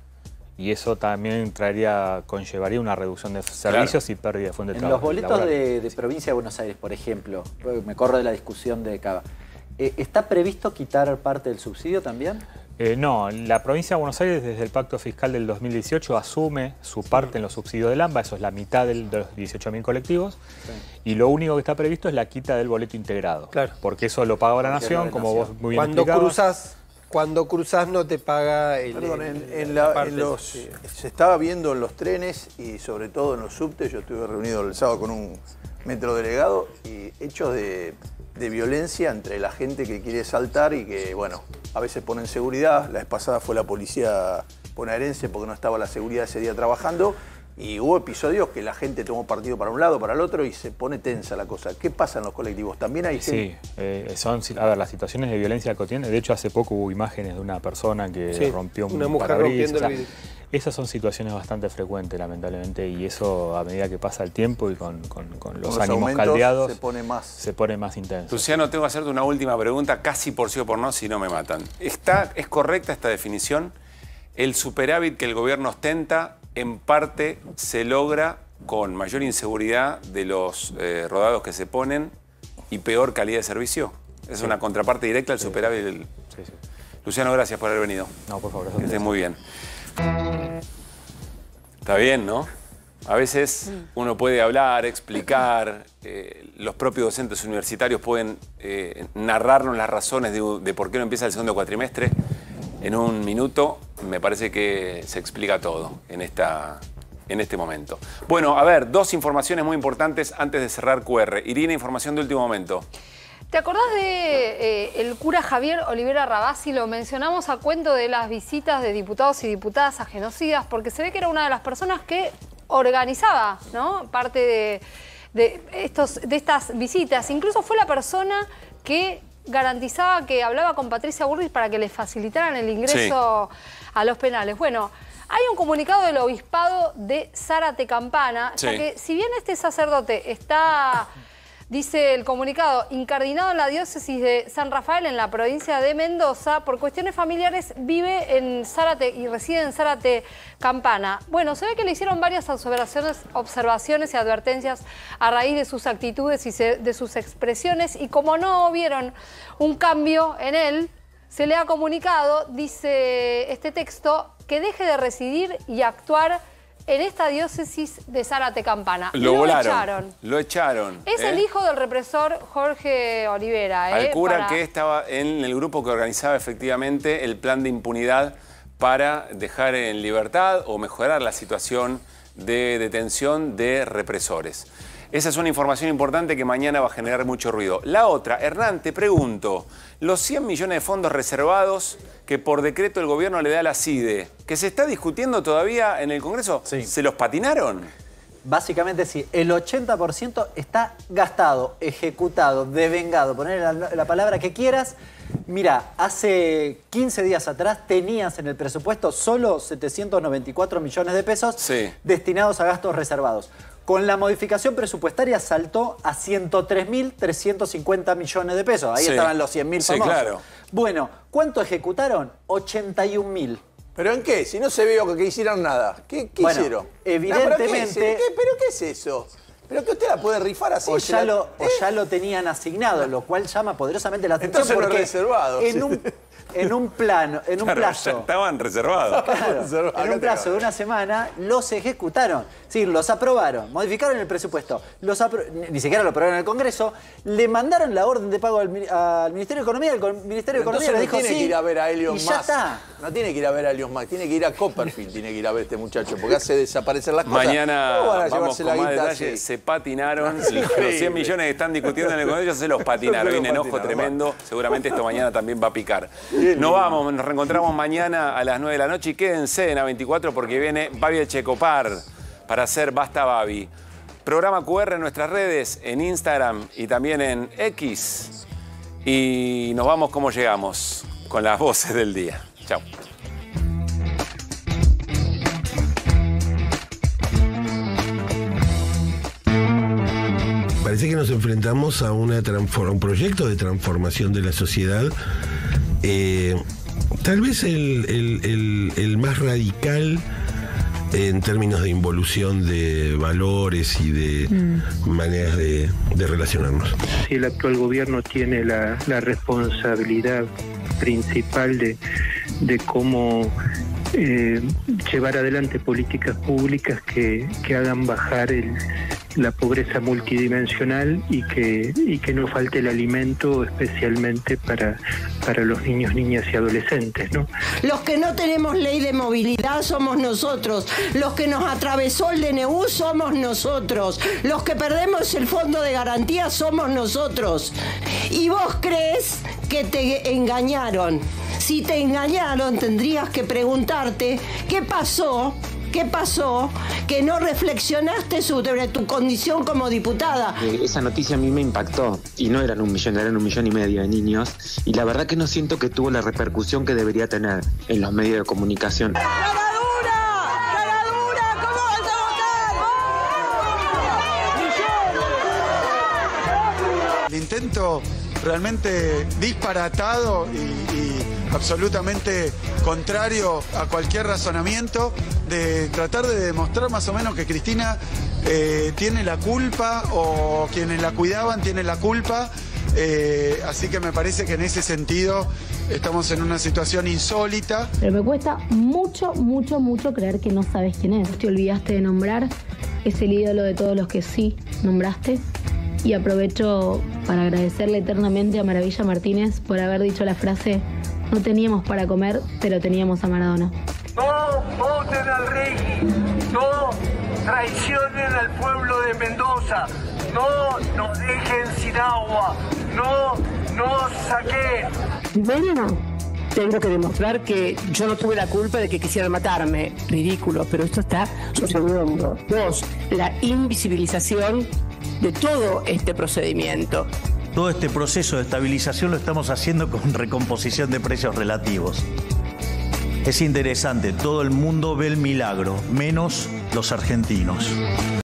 y eso también conllevaría una reducción de servicios y pérdida de fuente de trabajo. En los boletos de Provincia de Buenos Aires, por ejemplo, me corro de la discusión de Cava, ¿está previsto quitar parte del subsidio también? No, la provincia de Buenos Aires desde el pacto fiscal del 2018 asume su parte en los subsidios del AMBA, eso es la mitad de los 18.000 colectivos, y lo único que está previsto es la quita del boleto integrado, porque eso lo paga la Nación, como vos muy bien explicabas. Cuando cruzás no te paga el... Perdón, se estaba viendo en los trenes y sobre todo en los subtes, yo estuve reunido el sábado con un metrodelegado y hechos de violencia entre la gente que quiere saltar y que, bueno, a veces ponen seguridad. La vez pasada fue la policía bonaerense porque no estaba la seguridad ese día trabajando y hubo episodios que la gente tomó partido para un lado, para el otro y se pone tensa la cosa. ¿Qué pasa en los colectivos? ¿También hay gente? Sí, las situaciones de violencia cotidiana. De hecho, hace poco hubo imágenes de una persona que rompió una mujer rompiendo el vidrio. Esas son situaciones bastante frecuentes, lamentablemente, y eso a medida que pasa el tiempo y con los ánimos caldeados se pone más intenso. Luciano, tengo que hacerte una última pregunta, casi por sí o por no, si no me matan. ¿Es correcta esta definición? El superávit que el gobierno ostenta, en parte, se logra con mayor inseguridad de los rodados que se ponen y peor calidad de servicio. Es una contraparte directa al superávit del... Luciano, gracias por haber venido. No, por favor. Que estés muy bien. Está bien, ¿no? A veces uno puede hablar, explicar, los propios docentes universitarios pueden narrarnos las razones de por qué no empieza el segundo cuatrimestre. En un minuto me parece que se explica todo en este momento. Bueno, a ver, dos informaciones muy importantes antes de cerrar QR. Irina, información de último momento. ¿Te acordás de el cura Javier Olivera Rabasi? Lo mencionamos a cuento de las visitas de diputados y diputadas a genocidas, porque se ve que era una de las personas que organizaba, ¿no?, parte de estas visitas. Incluso fue la persona que garantizaba que hablaba con Patricia Bullrich para que le facilitaran el ingreso a los penales. Bueno, hay un comunicado del obispado de Zárate Campana, ya que si bien este sacerdote está... Dice el comunicado, incardinado en la diócesis de San Rafael, en la provincia de Mendoza, por cuestiones familiares vive en Zárate y reside en Zárate Campana. Bueno, se ve que le hicieron varias observaciones y advertencias a raíz de sus actitudes y de sus expresiones, y como no vieron un cambio en él, se le ha comunicado, dice este texto, que deje de residir y actuar en esta diócesis de Zárate Campana. Lo echaron. Es el hijo del represor Jorge Olivera. Al cura que estaba en el grupo que organizaba efectivamente el plan de impunidad para dejar en libertad o mejorar la situación de detención de represores. Esa es una información importante que mañana va a generar mucho ruido. La otra, Hernán, te pregunto, los 100 millones de fondos reservados que por decreto el gobierno le da a la CIDE, que se está discutiendo todavía en el Congreso, ¿se los patinaron? Básicamente sí, el 80% está gastado, ejecutado, devengado, poner la palabra que quieras. Mira, hace 15 días atrás tenías en el presupuesto solo 794 millones de pesos destinados a gastos reservados. Con la modificación presupuestaria saltó a 103.350 millones de pesos. Ahí estaban los 100.000 famosos. Claro. Bueno, ¿cuánto ejecutaron? 81.000. ¿Pero en qué? Si no se vio que hicieron nada. ¿Qué hicieron? Evidentemente... ¿Pero qué es eso? ¿Pero que usted la puede rifar así? O ya lo tenían asignado, lo cual llama poderosamente la atención. Entonces porque reservado. En un plazo... Ya estaban reservados. Claro, en un plazo de una semana los ejecutaron. Sí, los aprobaron, modificaron el presupuesto, ni siquiera lo aprobaron en el Congreso, le mandaron la orden de pago al Ministerio de Economía, el Ministerio de Economía le dijo tiene que ir a ver a Elon Musk. No tiene que ir a ver a Elon Musk, tiene que ir a Copperfield, tiene que ir a ver a este muchacho, porque hace desaparecer las cosas. Mañana ¿Cómo van a vamos con más detalles. Se patinaron, los 100 millones que están discutiendo en el Congreso se los patinaron. Hay un enojo tremendo, seguramente esto mañana también va a picar. Nos vamos, nos reencontramos mañana a las 9 de la noche y quédense en A24 porque viene Babi Echecopar para hacer Basta Babi. Programa QR en nuestras redes, en Instagram y también en X. Y nos vamos como llegamos, con las voces del día. Chao. Parece que nos enfrentamos a un proyecto de transformación de la sociedad. Tal vez el más radical en términos de involución de valores y de maneras de relacionarnos. Si el actual gobierno tiene la responsabilidad principal de cómo llevar adelante políticas públicas que hagan bajar la pobreza multidimensional y que no falte el alimento, especialmente para los niños, niñas y adolescentes, ¿no? Los que no tenemos ley de movilidad somos nosotros. Los que nos atravesó el DNU somos nosotros. Los que perdemos el fondo de garantía somos nosotros. Y vos crees que te engañaron. Si te engañaron, tendrías que preguntarte qué pasó que no reflexionaste sobre tu condición como diputada. Esa noticia a mí me impactó y no eran 1 millón, eran 1,5 millones de niños y la verdad que no siento que tuvo la repercusión que debería tener en los medios de comunicación. El intento realmente disparatado y absolutamente contrario a cualquier razonamiento de tratar de demostrar más o menos que Cristina tiene la culpa o quienes la cuidaban tienen la culpa. Así que me parece que en ese sentido estamos en una situación insólita. Pero me cuesta mucho creer que no sabes quién es. Te olvidaste de nombrar, es el ídolo de todos los que sí nombraste. Y aprovecho para agradecerle eternamente a Maravilla Martínez por haber dicho la frase: no teníamos para comer, pero teníamos a Maradona. No voten al rey, no traicionen al pueblo de Mendoza, no nos dejen sin agua, no nos saquen. Bueno, tengo que demostrar que yo no tuve la culpa de que quisieran matarme. Ridículo, pero esto está sucediendo. 2, la invisibilización de todo este procedimiento. Todo este proceso de estabilización lo estamos haciendo con recomposición de precios relativos. Es interesante, todo el mundo ve el milagro, menos los argentinos.